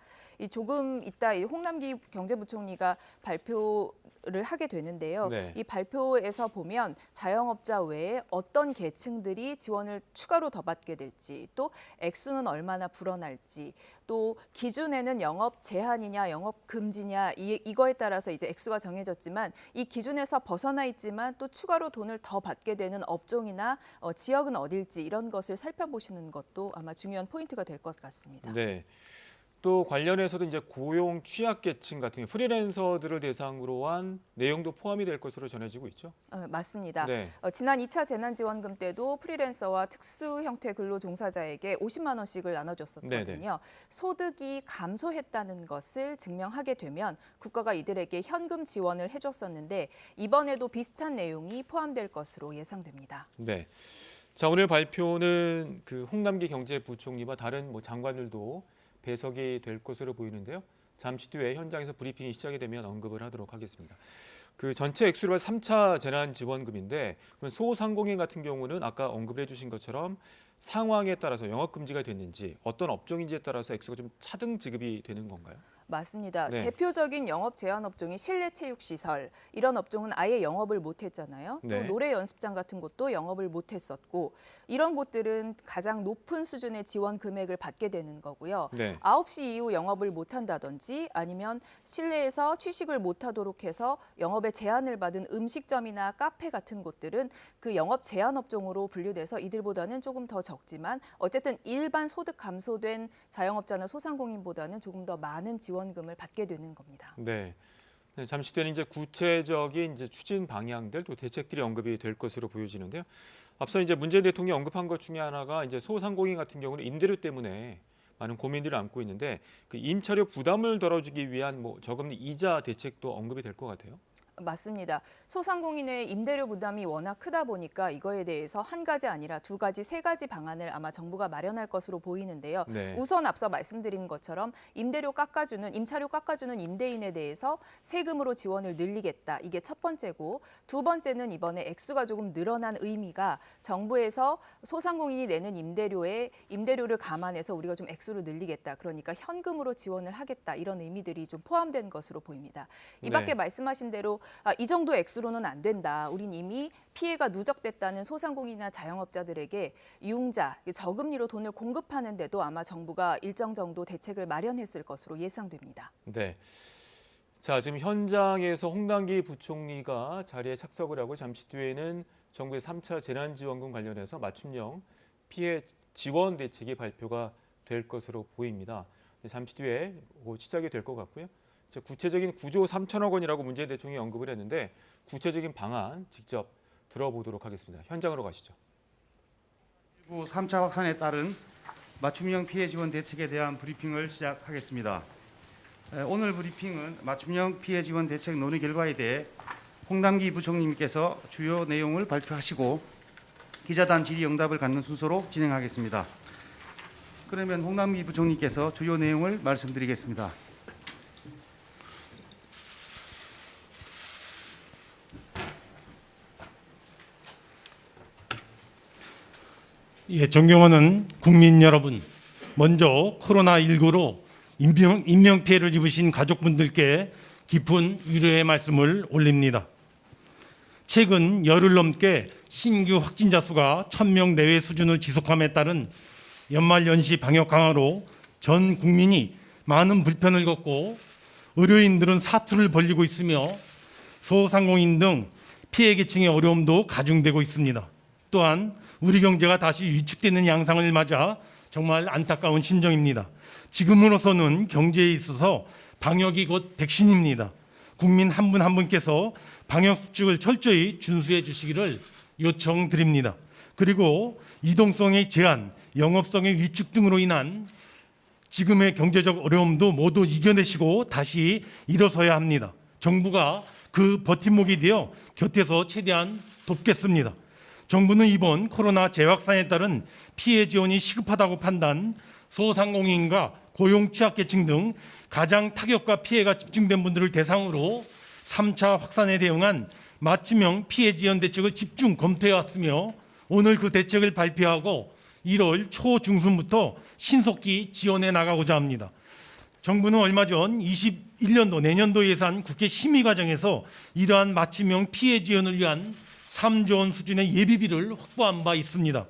조금 이따 홍남기 경제부총리가 발표를 하게 되는데요. 네. 이 발표에서 보면 자영업자 외에 어떤 계층들이 지원을 추가로 더 받게 될지, 또 액수는 얼마나 불어날지, 또 기준에는 영업 제한이냐, 영업 금지냐 이거에 따라서 이제 액수가 정해졌지만 이 기준에서 벗어나 있지만 또 추가로 돈을 더 받게 되는 업종이나 지역은 어딜지 이런 것을 살펴보시는 것도 아마 중요한 포인트가 될 것 같습니다. 네. 또 관련해서도 이제 고용 취약계층 같은 프리랜서들을 대상으로 한 내용도 포함이 될 것으로 전해지고 있죠. 맞습니다. 네. 지난 2차 재난지원금 때도 프리랜서와 특수 형태 근로 종사자에게 50만 원씩을 나눠줬었거든요. 네네. 소득이 감소했다는 것을 증명하게 되면 국가가 이들에게 현금 지원을 해줬었는데 이번에도 비슷한 내용이 포함될 것으로 예상됩니다. 네. 자, 오늘 발표는 그 홍남기 경제부총리와 다른 장관들도 배석이 될 것으로 보이는데요. 잠시 뒤에 현장에서 브리핑이 시작이 되면 언급을 하도록 하겠습니다. 그 전체 액수로 3차 재난지원금인데 소상공인 같은 경우는 아까 언급해 주신 것처럼 상황에 따라서 영업 금지가 됐는지 어떤 업종인지에 따라서 액수가 좀 차등 지급이 되는 건가요? 맞습니다. 네. 대표적인 영업 제한 업종이 실내체육시설, 이런 업종은 아예 영업을 못했잖아요. 또 네. 노래 연습장 같은 곳도 영업을 못했었고 이런 곳들은 가장 높은 수준의 지원 금액을 받게 되는 거고요. 네. 9시 이후 영업을 못한다든지 아니면 실내에서 취식을 못하도록 해서 영업에 제한을 받은 음식점이나 카페 같은 곳들은 그 영업 제한 업종으로 분류돼서 이들보다는 조금 더 적지만 어쨌든 일반 소득 감소된 자영업자나 소상공인보다는 조금 더 많은 지원금을 받게 되는 겁니다. 네. 네, 잠시 뒤에는 이제 구체적인 이제 추진 방향들 또 대책들이 언급이 될 것으로 보여지는데요. 앞서 이제 문재인 대통령이 언급한 것 중에 하나가 이제 소상공인 같은 경우는 임대료 때문에 많은 고민들을 안고 있는데 그 임차료 부담을 덜어주기 위한 저금리 이자 대책도 언급이 될 것 같아요. 맞습니다. 소상공인의 임대료 부담이 워낙 크다 보니까 이거에 대해서 한 가지 아니라 두 가지, 세 가지 방안을 아마 정부가 마련할 것으로 보이는데요. 네. 우선 앞서 말씀드린 것처럼 임차료 깎아주는 임대인에 대해서 세금으로 지원을 늘리겠다. 이게 첫 번째고, 두 번째는 이번에 액수가 조금 늘어난 의미가 정부에서 소상공인이 내는 임대료를 감안해서 우리가 좀 액수를 늘리겠다. 그러니까 현금으로 지원을 하겠다. 이런 의미들이 좀 포함된 것으로 보입니다. 이 밖에 네. 말씀하신 대로 이 정도 액수로는 안 된다. 우린 이미 피해가 누적됐다는 소상공인이나 자영업자들에게 융자, 저금리로 돈을 공급하는데도 아마 정부가 일정 정도 대책을 마련했을 것으로 예상됩니다. 네. 자, 지금 현장에서 홍남기 부총리가 자리에 착석을 하고 잠시 뒤에는 정부의 3차 재난지원금 관련해서 맞춤형 피해 지원 대책이 발표가 될 것으로 보입니다. 잠시 뒤에 시작이 될 것 같고요. 구체적인 9조 3천억 원이라고 문재인 대통령이 언급을 했는데 구체적인 방안 직접 들어보도록 하겠습니다. 현장으로 가시죠. 3차 확산에 따른 맞춤형 피해 지원 대책에 대한 브리핑을 시작하겠습니다. 오늘 브리핑은 맞춤형 피해 지원 대책 논의 결과에 대해 홍남기 부총리께서 주요 내용을 발표하시고 기자단 질의응답을 갖는 순서로 진행하겠습니다. 그러면 홍남기 부총리께서 주요 내용을 말씀드리겠습니다. 예, 존경하는 국민 여러분, 먼저 코로나19로 인명피해를 입으신 가족분들께 깊은 위로의 말씀을 올립니다. 최근 열흘 넘게 신규 확진자 수가 1000명 내외 수준을 지속함에 따른 연말연시 방역 강화로 전 국민이 많은 불편을 겪고 의료인들은 사투를 벌이고 있으며 소상공인 등 피해 계층의 어려움도 가중되고 있습니다. 또한 우리 경제가 다시 위축되는 양상을 맞아 정말 안타까운 심정입니다. 지금으로서는 경제에 있어서 방역이 곧 백신입니다. 국민 한 분 한 분께서 방역 수칙을 철저히 준수해 주시기를 요청드립니다. 그리고 이동성의 제한, 영업성의 위축 등으로 인한 지금의 경제적 어려움도 모두 이겨내시고 다시 일어서야 합니다. 정부가 그 버팀목이 되어 곁에서 최대한 돕겠습니다. 정부는 이번 코로나 재확산에 따른 피해 지원이 시급하다고 판단, 소상공인과 고용 취약계층 등 가장 타격과 피해가 집중된 분들을 대상으로 3차 확산에 대응한 맞춤형 피해 지원 대책을 집중 검토해 왔으며 오늘 그 대책을 발표하고 1월 초중순부터 신속히 지원해 나가고자 합니다. 정부는 얼마 전 21년도 내년도 예산 국회 심의 과정에서 이러한 맞춤형 피해 지원을 위한 3조 원 수준의 예비비를 확보한 바 있습니다.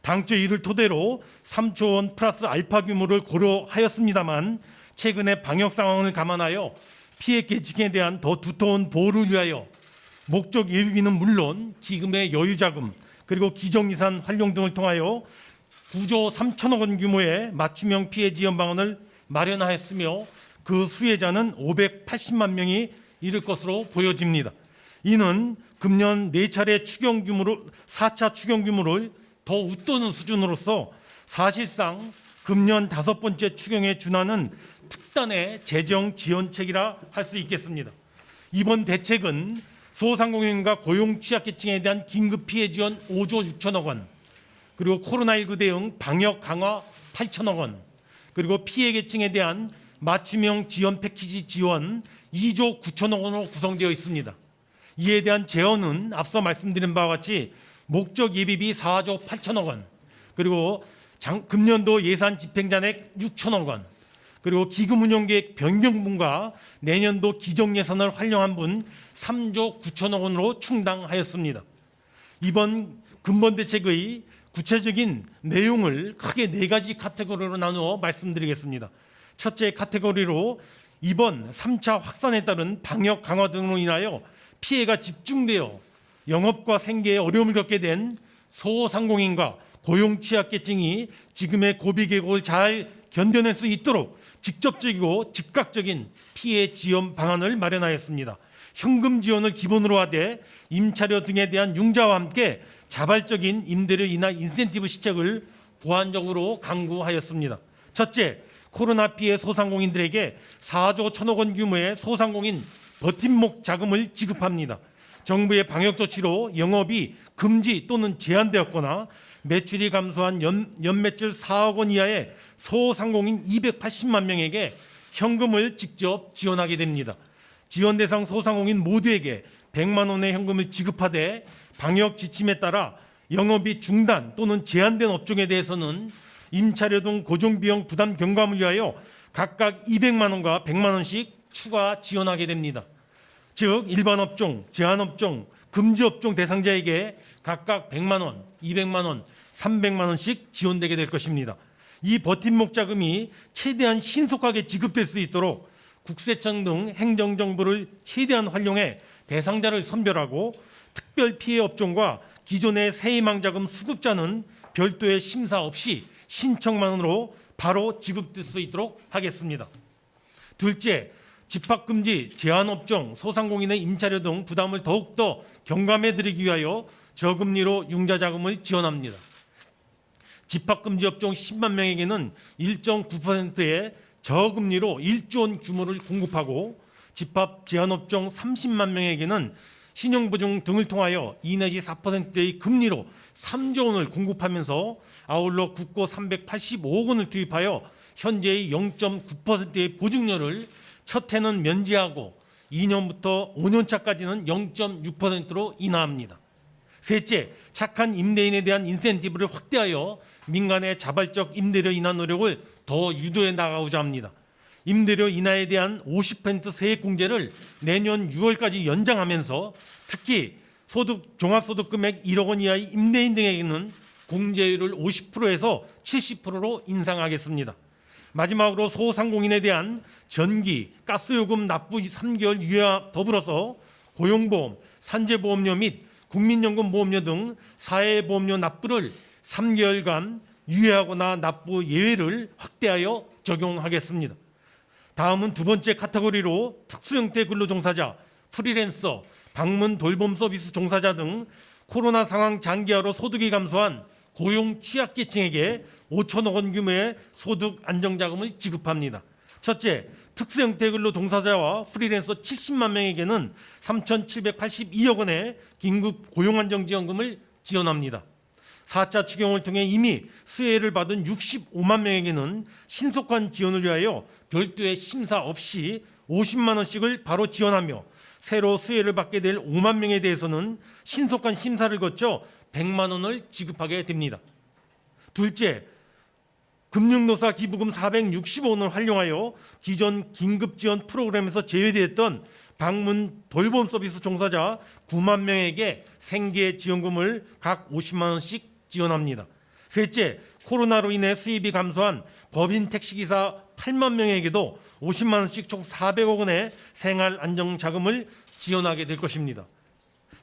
당초 이를 토대로 3조 원 플러스 알파 규모를 고려하였습니다만 최근의 방역 상황을 감안하여 피해 계층에 대한 더 두터운 보호를 위하여 목적 예비비는 물론 기금의 여유자금 그리고 기정예산 활용 등을 통하여 9조 3천억 원 규모의 맞춤형 피해 지원 방안을 마련하였으며 그 수혜자는 580만 명이 이를 것으로 보여집니다. 이는 금년 4차례 추경 규모로 4차 추경 규모를 더 웃도는 수준으로서 사실상 금년 5번째 추경에 준하는 특단의 재정 지원책이라 할 수 있겠습니다. 이번 대책은 소상공인과 고용 취약계층에 대한 긴급 피해 지원 5조 6천억 원, 그리고 코로나19 대응 방역 강화 8천억 원, 그리고 피해 계층에 대한 맞춤형 지원 패키지 지원 2조 9천억 원으로 구성되어 있습니다. 이에 대한 재원은 앞서 말씀드린 바와 같이 목적 예비비 4조 8천억 원, 그리고 금년도 예산 집행잔액 6천억 원, 그리고 기금 운영계획 변경분과 내년도 기정예산을 활용한 분 3조 9천억 원으로 충당하였습니다. 이번 근본 대책의 구체적인 내용을 크게 4가지 카테고리로 나누어 말씀드리겠습니다. 첫째 카테고리로 이번 3차 확산에 따른 방역 강화 등으로 인하여 피해가 집중되어 영업과 생계에 어려움을 겪게 된 소상공인과 고용 취약계층이 지금의 고비 계곡을 잘 견뎌낼 수 있도록 직접적이고 즉각적인 피해 지원 방안을 마련하였습니다. 현금 지원을 기본으로 하되 임차료 등에 대한 융자와 함께 자발적인 임대료 인하 인센티브 시책을 보완적으로 강구하였습니다. 첫째, 코로나 피해 소상공인들에게 4조 1천억 원 규모의 소상공인 버팀목 자금을 지급합니다. 정부의 방역 조치로 영업이 금지 또는 제한되었거나 매출이 감소한 연매출 4억 원 이하의 소상공인 280만 명에게 현금을 직접 지원하게 됩니다. 지원 대상 소상공인 모두에게 100만 원의 현금을 지급하되 방역 지침에 따라 영업이 중단 또는 제한된 업종에 대해서는 임차료 등 고정비용 부담 경감을 위하여 각각 200만 원과 100만 원씩 추가 지원하게 됩니다. 즉 일반 업종, 제한 업종, 금지 업종 대상자에게 각각 100만 원, 200만 원, 300만 원씩 지원되게 될 것입니다. 이 버팀목 자금이 최대한 신속하게 지급될 수 있도록 국세청 등 행정정보를 최대한 활용해 대상자를 선별하고 특별 피해 업종과 기존의 세희망자금 수급자는 별도의 심사 없이 신청만으로 바로 지급될 수 있도록 하겠습니다. 둘째, 집합금지, 제한업종, 소상공인의 임차료 등 부담을 더욱더 경감해드리기 위하여 저금리로 융자자금을 지원합니다. 집합금지 업종 10만 명에게는 1.9%의 저금리로 1조 원 규모를 공급하고 집합 제한업종 30만 명에게는 신용보증 등을 통하여 2 내지 4%의 금리로 3조 원을 공급하면서 아울러 국고 385억 원을 투입하여 현재의 0.9%의 보증료를 첫 해는 면제하고 2년부터 5년차까지는 0.6%로 인하합니다. 셋째, 착한 임대인에 대한 인센티브를 확대하여 민간의 자발적 임대료 인하 노력을 더 유도해 나가고자 합니다. 임대료 인하에 대한 50% 세액 공제를 내년 6월까지 연장하면서 특히 종합소득 금액 1억 원 이하의 임대인 등에게는 공제율을 50%에서 70%로 인상하겠습니다. 마지막으로 소상공인에 대한 전기, 가스요금 납부 3개월 유예와 더불어서 고용보험, 산재보험료 및 국민연금보험료 등 사회보험료 납부를 3개월간 유예하거나 납부 예외를 확대하여 적용하겠습니다. 다음은 두 번째 카테고리로 특수형태 근로종사자, 프리랜서, 방문 돌봄 서비스 종사자 등 코로나 상황 장기화로 소득이 감소한 고용 취약계층에게 5천억 원 규모의 소득 안정자금을 지급합니다. 첫째, 특수형태 근로 종사자와 프리랜서 70만 명에게는 3,782억 원의 긴급 고용안정지원금을 지원합니다. 4차 추경을 통해 이미 수혜를 받은 65만 명에게는 신속한 지원을 위하여 별도의 심사 없이 50만 원씩을 바로 지원하며 새로 수혜를 받게 될 5만 명에 대해서는 신속한 심사를 거쳐 100만 원을 지급하게 됩니다. 둘째, 금융노사 기부금 465원을 활용하여 기존 긴급지원 프로그램에서 제외되었던 방문 돌봄 서비스 종사자 9만 명에게 생계 지원금을 각 50만 원씩 지원합니다. 셋째, 코로나로 인해 수입이 감소한 법인 택시기사 8만 명에게도 50만 원씩 총 400억 원의 생활 안정 자금을 지원하게 될 것입니다.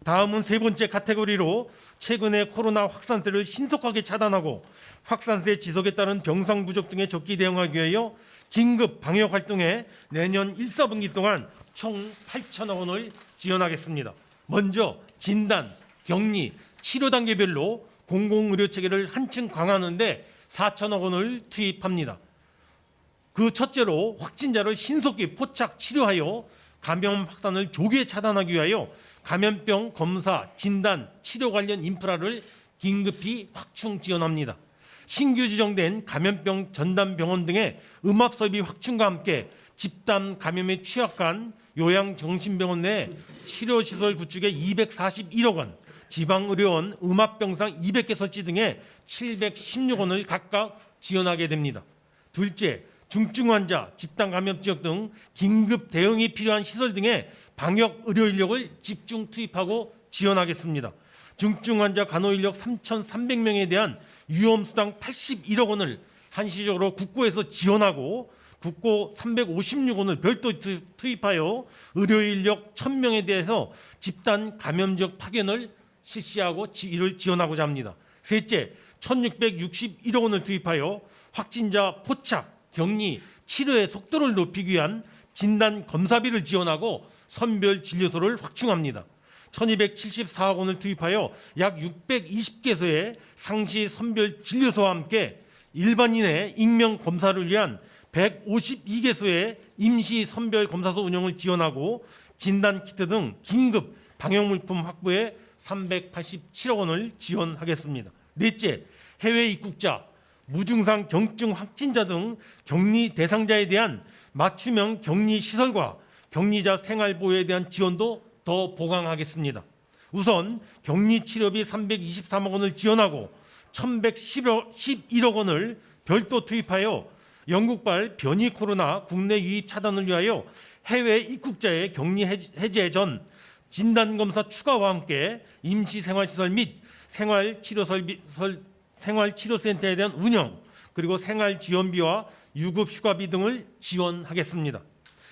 다음은 세 번째 카테고리로 최근에 코로나 확산세를 신속하게 차단하고 확산세 지속에 따른 병상 부족 등에 적기 대응하기 위하여 긴급 방역 활동에 내년 1, 4분기 동안 총 8천억 원을 지원하겠습니다. 먼저 진단, 격리, 치료 단계별로 공공의료 체계를 한층 강화하는 데 4천억 원을 투입합니다. 그 첫째로 확진자를 신속히 포착, 치료하여 감염 확산을 조기에 차단하기 위하여 감염병 검사, 진단, 치료 관련 인프라를 긴급히 확충 지원합니다. 신규 지정된 감염병 전담병원 등의 음압 설비 확충과 함께 집단 감염에 취약한 요양정신병원 내 치료시설 구축에 241억 원, 지방의료원 음압병상 200개 설치 등에 716억 원을 각각 지원하게 됩니다. 둘째, 중증 환자, 집단 감염 지역 등 긴급 대응이 필요한 시설 등에 방역 의료 인력을 집중 투입하고 지원하겠습니다. 중증 환자 간호 인력 3,300명에 대한 위험수당 81억 원을 한시적으로 국고에서 지원하고 국고 356원을 별도 투입하여 의료 인력 1,000명에 대해서 집단 감염 지역 파견을 실시하고 이를 지원하고자 합니다. 셋째, 1,661억 원을 투입하여 확진자 포착, 격리, 치료의 속도를 높이기 위한 진단 검사비를 지원하고 선별 진료소를 확충합니다. 1,274억 원을 투입하여 약 620개소의 상시 선별 진료소와 함께 일반인의 익명 검사를 위한 152개소의 임시 선별 검사소 운영을 지원하고 진단 키트 등 긴급 방역물품 확보에 387억 원을 지원하겠습니다. 넷째, 해외 입국자, 무증상 경증 확진자 등 격리 대상자에 대한 맞춤형 격리 시설과 격리자 생활보호에 대한 지원도 더 보강하겠습니다. 우선 격리 치료비 323억 원을 지원하고 1,111억 원을 별도 투입하여 영국발 변이 코로나 국내 유입 차단을 위하여 해외 입국자의 격리 해제 전 진단검사 추가와 함께 임시생활시설 및 생활치료센터에 대한 운영, 그리고 생활지원비와 유급휴가비 등을 지원하겠습니다.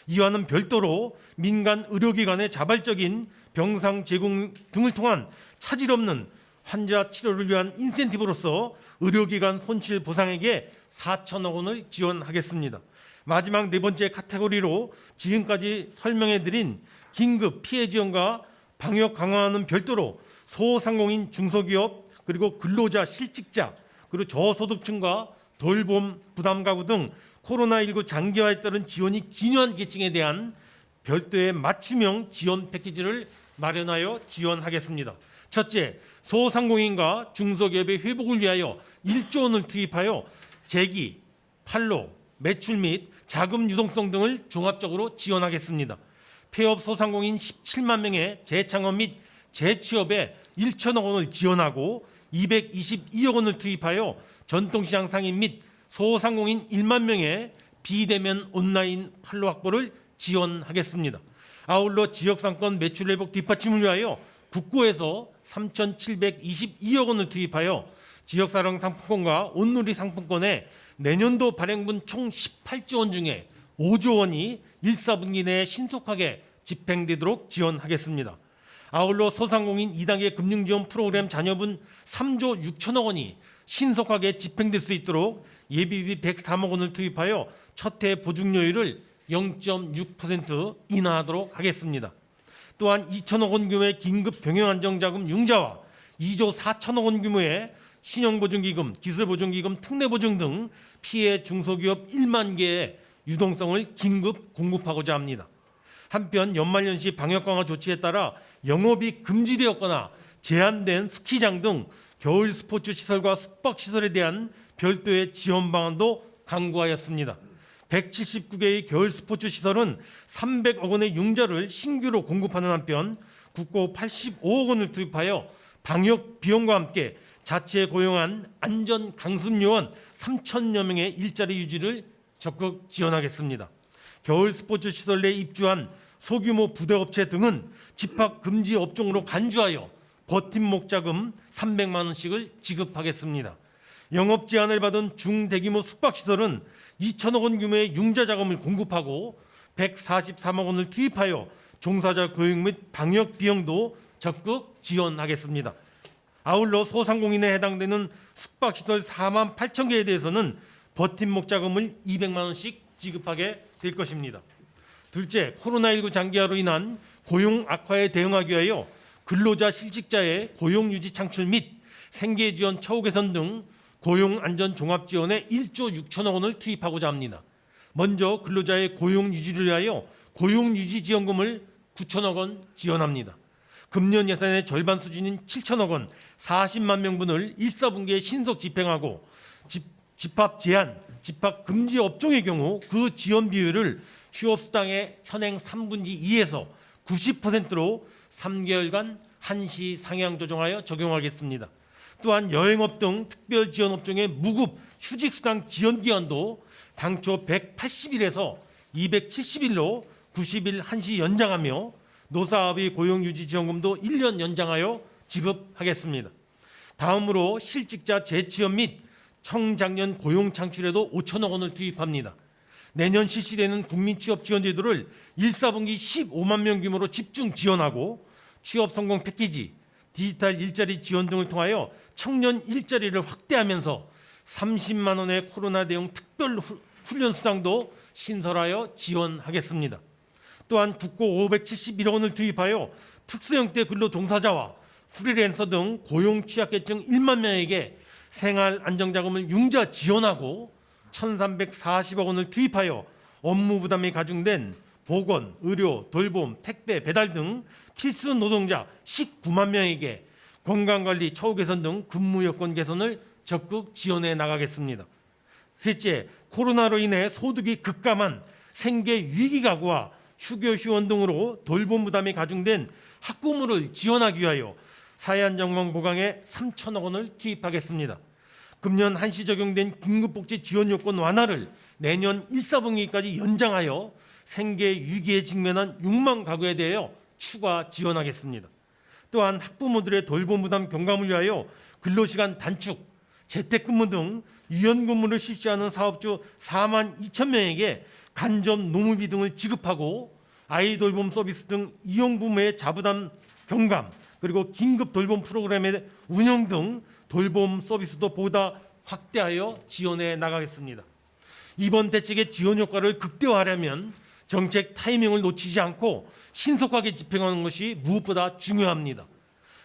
이와는 별도로 민간 의료기관의 자발적인 병상 제공 등을 통한 차질 없는 환자 치료를 위한 인센티브로서 의료기관 손실 보상액에 4천억 원을 지원하겠습니다. 마지막 네 번째 카테고리로 지금까지 설명해드린 긴급 피해 지원과 방역 강화는 별도로 소상공인 중소기업 그리고 근로자 실직자 그리고 저소득층과 돌봄 부담 가구 등 코로나19 장기화에 따른 지원이 기여한 계층에 대한 별도의 맞춤형 지원 패키지를 마련하여 지원하겠습니다. 첫째, 소상공인과 중소기업의 회복을 위하여 1조 원을 투입하여 재기, 판로, 매출 및 자금 유동성 등을 종합적으로 지원하겠습니다. 폐업 소상공인 17만 명의 재창업 및 재취업에 1천억 원을 지원하고 222억 원을 투입하여 전통시장 상인 및 소상공인 1만 명의 비대면 온라인 판로 확보를 지원하겠습니다. 아울러 지역상권 매출 회복 뒷받침을 위하여 국고에서 3,722억 원을 투입하여 지역사랑 상품권과 온누리 상품권에 내년도 발행분 총 18조 원 중에 5조 원이 1사분기 내에 신속하게 집행되도록 지원하겠습니다. 아울러 소상공인 2단계 금융지원 프로그램 잔여분 3조 6천억 원이 신속하게 집행될 수 있도록 예비비 103억 원을 투입하여 첫해 보증료율을 0.6% 인하하도록 하겠습니다. 또한 2천억 원 규모의 긴급 병역안정자금 융자와 2조 4천억 원 규모의 신용보증기금, 기술보증기금, 특례보증 등 피해 중소기업 1만 개의 유동성을 긴급 공급하고자 합니다. 한편 연말연시 방역 강화 조치에 따라 영업이 금지되었거나 제한된 스키장 등 겨울 스포츠 시설과 숙박 시설에 대한 별도의 지원 방안도 강구하였습니다. 179개의 겨울 스포츠 시설은 300억 원의 융자를 신규로 공급하는 한편 국고 85억 원을 투입하여 방역 비용과 함께 자체에 고용한 안전 강습 요원 3천여 명의 일자리 유지를 적극 지원하겠습니다. 겨울 스포츠 시설 내에 입주한 소규모 부대업체 등은 집합 금지 업종으로 간주하여 버팀목 자금 300만 원씩을 지급하겠습니다. 영업 제한을 받은 중대규모 숙박시설은 2천억 원 규모의 융자 자금을 공급하고 143억 원을 투입하여 종사자 교육 및 방역 비용도 적극 지원하겠습니다. 아울러 소상공인에 해당되는 숙박시설 4만 8천 개에 대해서는 버팀목 자금을 200만 원씩 지급하게 될 것입니다. 둘째, 코로나19 장기화로 인한 고용 악화에 대응하기 위하여 근로자 실직자의 고용 유지 창출 및 생계 지원 처우 개선 등 고용 안전 종합 지원에 1조 6천억 원을 투입하고자 합니다. 먼저 근로자의 고용 유지를 위하여 고용 유지 지원금을 9천억 원 지원합니다. 금년 예산의 절반 수준인 7천억 원 40만 명분을 1사분기에 신속 집행하고 집합 제한, 집합 금지 업종의 경우 그 지원 비율을 휴업수당의 현행 3분지 2에서 90%로 3개월간 한시 상향 조정하여 적용하겠습니다. 또한 여행업 등 특별 지원 업종의 무급 휴직수당 지원 기한도 당초 180일에서 270일로 90일 한시 연장하며 노사업의 고용유지지원금도 1년 연장하여 지급하겠습니다. 다음으로 실직자 재취업 및 청장년 고용 창출에도 5천억 원을 투입합니다. 내년 실시되는 국민취업지원제도를 1사분기 15만 명 규모로 집중 지원하고 취업성공 패키지, 디지털 일자리 지원 등을 통하여 청년 일자리를 확대하면서 30만 원의 코로나 대응 특별 훈련 수당도 신설하여 지원하겠습니다. 또한 국고 571억 원을 투입하여 특수형태 근로 종사자와 프리랜서 등 고용 취약계층 1만 명에게 생활 안정자금을 융자 지원하고 1,340억 원을 투입하여 업무 부담이 가중된 보건, 의료, 돌봄, 택배, 배달 등 필수 노동자 19만 명에게 건강관리, 처우 개선 등 근무 여건 개선을 적극 지원해 나가겠습니다. 셋째, 코로나로 인해 소득이 급감한 생계 위기 가구와 휴교 휴원 등으로 돌봄 부담이 가중된 학부모를 지원하기 위하여 사회안정망 보강에 3천억 원을 투입하겠습니다. 금년 한시 적용된 긴급복지 지원 요건 완화를 내년 1사분기까지 연장하여 생계 위기에 직면한 6만 가구에 대하여 추가 지원하겠습니다. 또한 학부모들의 돌봄 부담 경감을 위하여 근로시간 단축, 재택근무 등 유연근무를 실시하는 사업주 4만 2천 명에게 간접 노무비 등을 지급하고 아이 돌봄 서비스 등 이용 부모의 자부담 경감, 그리고 긴급 돌봄 프로그램의 운영 등 돌봄 서비스도 보다 확대하여 지원해 나가겠습니다. 이번 대책의 지원 효과를 극대화하려면 정책 타이밍을 놓치지 않고 신속하게 집행하는 것이 무엇보다 중요합니다.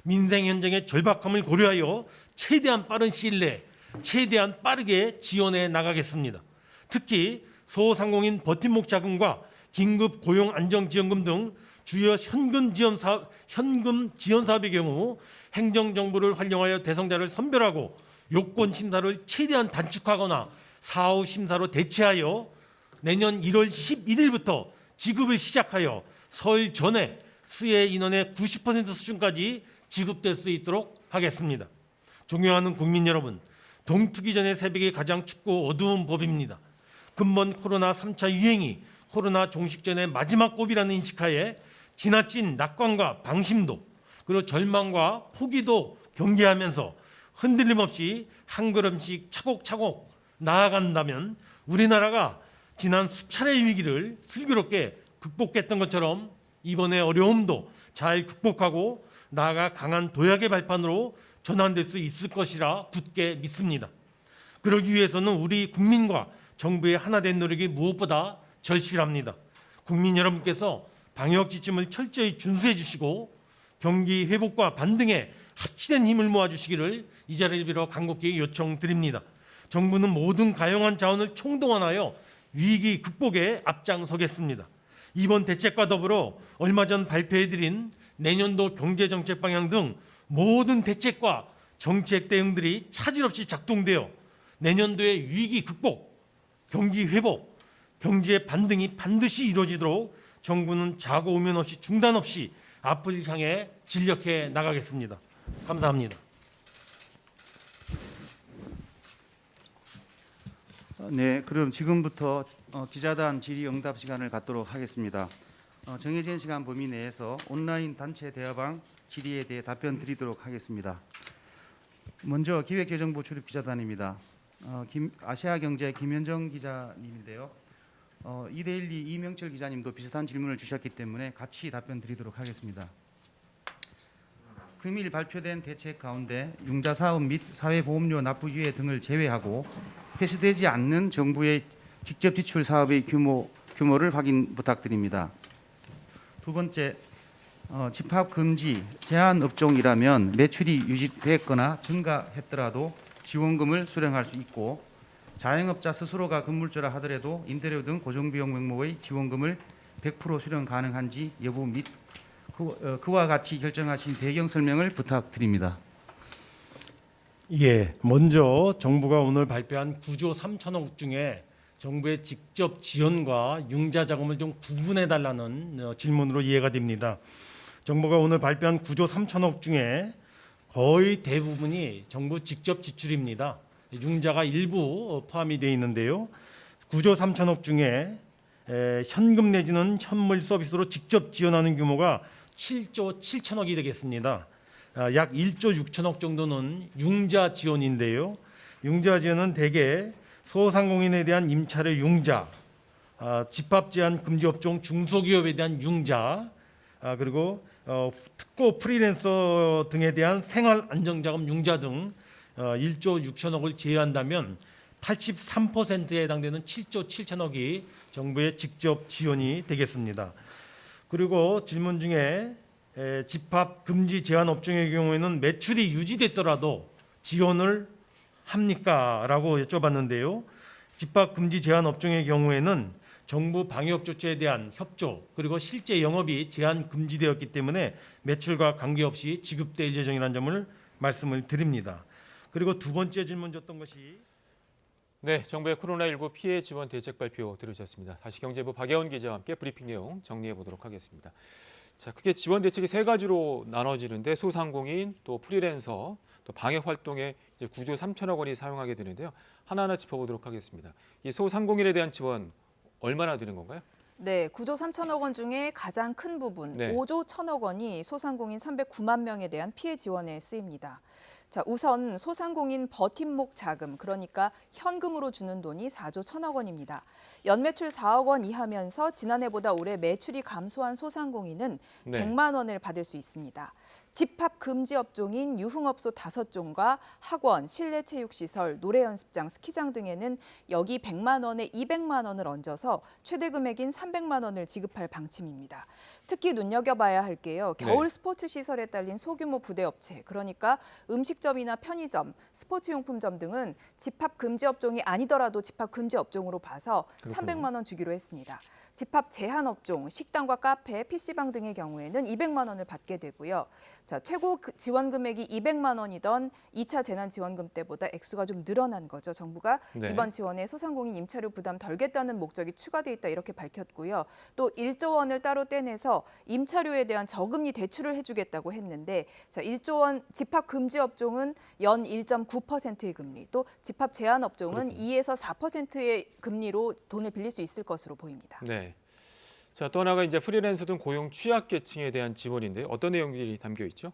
민생 현장의 절박함을 고려하여 최대한 빠른 시일 내에 최대한 빠르게 지원해 나가겠습니다. 특히 소상공인 버팀목 자금과 긴급 고용 안정지원금 등 주요 현금 지원 사업의 경우 행정정보를 활용하여 대상자를 선별하고 요건 심사를 최대한 단축하거나 사후 심사로 대체하여 내년 1월 11일부터 지급을 시작하여 설 전에 수혜 인원의 90% 수준까지 지급될 수 있도록 하겠습니다. 존경하는 국민 여러분, 동투기 전의 새벽이 가장 춥고 어두운 법입니다. 근본 코로나 3차 유행이 코로나 종식 전의 마지막 고비라는 인식하에 지나친 낙관과 방심도 그리고 절망과 포기도 경계하면서 흔들림 없이 한 걸음씩 차곡차곡 나아간다면 우리나라가 지난 수차례의 위기를 슬기롭게 극복했던 것처럼 이번의 어려움도 잘 극복하고 나아가 강한 도약의 발판으로 전환될 수 있을 것이라 굳게 믿습니다. 그러기 위해서는 우리 국민과 정부의 하나된 노력이 무엇보다 절실합니다. 국민 여러분께서 방역 지침을 철저히 준수해 주시고 경기 회복과 반등에 합치된 힘을 모아주시기를 이 자리를 빌어 간곡히 요청드립니다. 정부는 모든 가용한 자원을 총동원하여 위기 극복에 앞장서겠습니다. 이번 대책과 더불어 얼마 전 발표해드린 내년도 경제정책 방향 등 모든 대책과 정책 대응들이 차질 없이 작동되어 내년도의 위기 극복, 경기 회복, 경제 반등이 반드시 이루어지도록 정부는 자고 우면 없이 중단 없이 앞을 향해 진력해 나가겠습니다. 감사합니다. 네, 그럼 지금부터 기자단 질의응답 시간을 갖도록 하겠습니다. 정해진 시간 범위 내에서 온라인 단체 대화방 질의에 대해 답변 드리도록 하겠습니다. 먼저 기획재정부 출입기자단입니다. 아시아경제 김현정 기자님인데요. 이데일리 이명철 기자님도 비슷한 질문을 주셨기 때문에 같이 답변 드리도록 하겠습니다. 금일 발표된 대책 가운데 융자 사업 및 사회보험료 납부 유예 등을 제외하고 폐쇄되지 않는 정부의 직접 지출 사업의 규모를 확인 부탁드립니다. 두 번째, 집합 금지 제한 업종이라면 매출이 유지됐거나 증가했더라도 지원금을 수령할 수 있고 자영업자 스스로가 건물주라 하더라도 임대료 등 고정비용 명목의 지원금을 100% 수령 가능한지 여부 및 그와 같이 결정하신 배경 설명을 부탁드립니다. 예, 먼저 정부가 오늘 발표한 9조 3천억 중에 정부의 직접 지원과 융자 자금을 좀 구분해 달라는 질문으로 이해가 됩니다. 정부가 오늘 발표한 9조 3천억 중에 거의 대부분이 정부 직접 지출입니다. 융자가 일부 포함이 되어 있는데요. 9조 3천억 중에 현금 내지는 현물 서비스로 직접 지원하는 규모가 7조 7천억이 되겠습니다. 약 1조 6천억 정도는 융자 지원인데요. 융자 지원은 대개 소상공인에 대한 임차료 융자, 집합 제한 금지 업종 중소기업에 대한 융자, 그리고 특고 프리랜서 등에 대한 생활 안정자금 융자 등 1조 6천억을 제외한다면 83%에 해당되는 7조 7천억이 정부의 직접 지원이 되겠습니다. 그리고 질문 중에 집합 금지 제한 업종의 경우에는 매출이 유지됐더라도 지원을 합니까? 라고 여쭤봤는데요. 집합 금지 제한 업종의 경우에는 정부 방역 조치에 대한 협조 그리고 실제 영업이 제한 금지되었기 때문에 매출과 관계없이 지급될 예정이라는 점을 말씀을 드립니다. 그리고 두 번째 질문 줬던 것이 네, 정부의 코로나19 피해 지원 대책 발표 들으셨습니다. 다시 경제부 박예원 기자와 함께 브리핑 내용 정리해 보도록 하겠습니다. 자, 크게 지원 대책이 세 가지로 나눠지는데 소상공인, 또 프리랜서, 또 방역 활동에 이제 9조 3천억 원이 사용하게 되는데요. 하나하나 짚어보도록 하겠습니다. 이 소상공인에 대한 지원 얼마나 되는 건가요? 네, 9조 3천억 원 중에 가장 큰 부분, 네. 5조 1천억 원이 소상공인 309만 명에 대한 피해 지원에 쓰입니다. 자, 우선 소상공인 버팀목 자금, 그러니까 현금으로 주는 돈이 4조 1천억 원입니다. 연매출 4억 원 이하면서 지난해보다 올해 매출이 감소한 소상공인은 네. 100만 원을 받을 수 있습니다. 집합 금지 업종인 유흥업소 5종과 학원, 실내체육시설, 노래연습장, 스키장 등에는 여기 100만 원에 200만 원을 얹어서 최대 금액인 300만 원을 지급할 방침입니다. 특히 눈여겨봐야 할 게요. 겨울 스포츠 시설에 딸린 소규모 부대업체, 그러니까 음식점이나 편의점, 스포츠용품점 등은 집합 금지 업종이 아니더라도 집합 금지 업종으로 봐서 그렇군요. 300만 원 주기로 했습니다. 집합 제한 업종, 식당과 카페, PC방 등의 경우에는 200만 원을 받게 되고요. 자, 최고 지원 금액이 200만 원이던 2차 재난지원금 때보다 액수가 좀 늘어난 거죠. 정부가 네. 이번 지원에 소상공인 임차료 부담 덜겠다는 목적이 추가돼 있다 이렇게 밝혔고요. 또 1조 원을 따로 떼내서 임차료에 대한 저금리 대출을 해주겠다고 했는데 자, 1조 원 집합 금지 업종은 연 1.9%의 금리, 또 집합 제한 업종은 2에서 4%의 금리로 돈을 빌릴 수 있을 것으로 보입니다. 네. 자, 또 하나가 이제 프리랜서 등 고용 취약계층에 대한 지원인데 어떤 내용들이 담겨 있죠?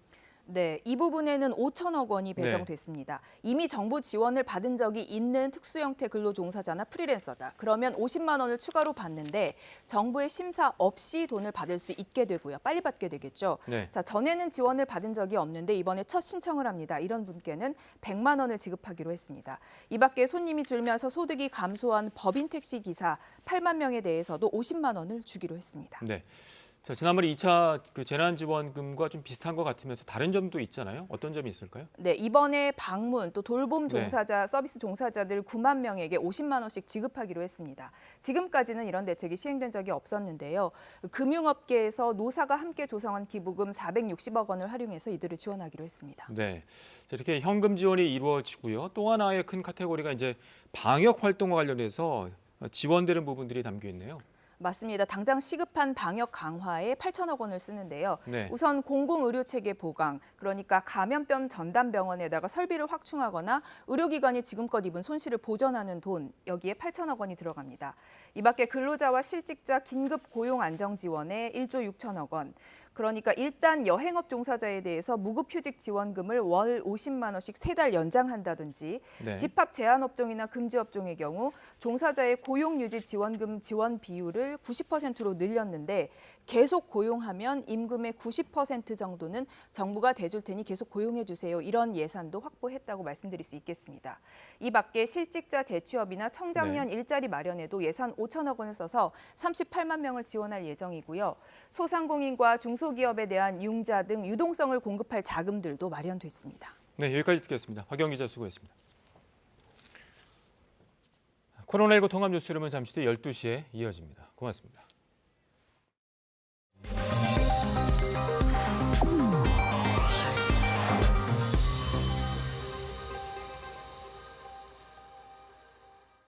네, 이 부분에는 5천억 원이 배정됐습니다. 이미 정부 지원을 받은 적이 있는 특수형태 근로종사자나 프리랜서다. 그러면 50만 원을 추가로 받는데 정부의 심사 없이 돈을 받을 수 있게 되고요. 빨리 받게 되겠죠. 네. 자, 전에는 지원을 받은 적이 없는데 이번에 첫 신청을 합니다. 이런 분께는 100만 원을 지급하기로 했습니다. 이 밖에 손님이 줄면서 소득이 감소한 법인 택시 기사 8만 명에 대해서도 50만 원을 주기로 했습니다. 네. 자, 지난번에 2차 재난지원금과 좀 비슷한 것 같으면서 다른 점도 있잖아요. 어떤 점이 있을까요? 네, 이번에 방문 또 돌봄 종사자, 서비스 종사자들 9만 명에게 50만 원씩 지급하기로 했습니다. 지금까지는 이런 대책이 시행된 적이 없었는데요. 금융업계에서 노사가 함께 조성한 기부금 460억 원을 활용해서 이들을 지원하기로 했습니다. 네. 자, 이렇게 현금 지원이 이루어지고요. 또 하나의 큰 카테고리가 이제 방역 활동과 관련해서 지원되는 부분들이 담겨 있네요. 맞습니다. 당장 시급한 방역 강화에 8천억 원을 쓰는데요. 네. 우선 공공의료체계 보강, 그러니까 감염병 전담병원에다가 설비를 확충하거나 의료기관이 지금껏 입은 손실을 보전하는 돈, 여기에 8천억 원이 들어갑니다. 이 밖에 근로자와 실직자 긴급 고용 안정 지원에 1조 6천억 원, 그러니까 일단 여행업 종사자에 대해서 무급휴직 지원금을 월 50만 원씩 3달 연장한다든지 네. 집합 제한 업종이나 금지 업종의 경우 종사자의 고용유지 지원금 지원 비율을 90%로 늘렸는데 계속 고용하면 임금의 90% 정도는 정부가 대줄 테니 계속 고용해 주세요. 이런 예산도 확보했다고 말씀드릴 수 있겠습니다. 이 밖에 실직자 재취업이나 청장년 일자리 마련에도 예산 5천억 원을 써서 38만 명을 지원할 예정이고요. 소상공인과 중소기업에 대한 융자 등 유동성을 공급할 자금들도 마련됐습니다. 네, 여기까지 듣겠습니다. 박영 기자 수고했습니다. 코로나19 통합 뉴스룸은 잠시 뒤 12시에 이어집니다. 고맙습니다.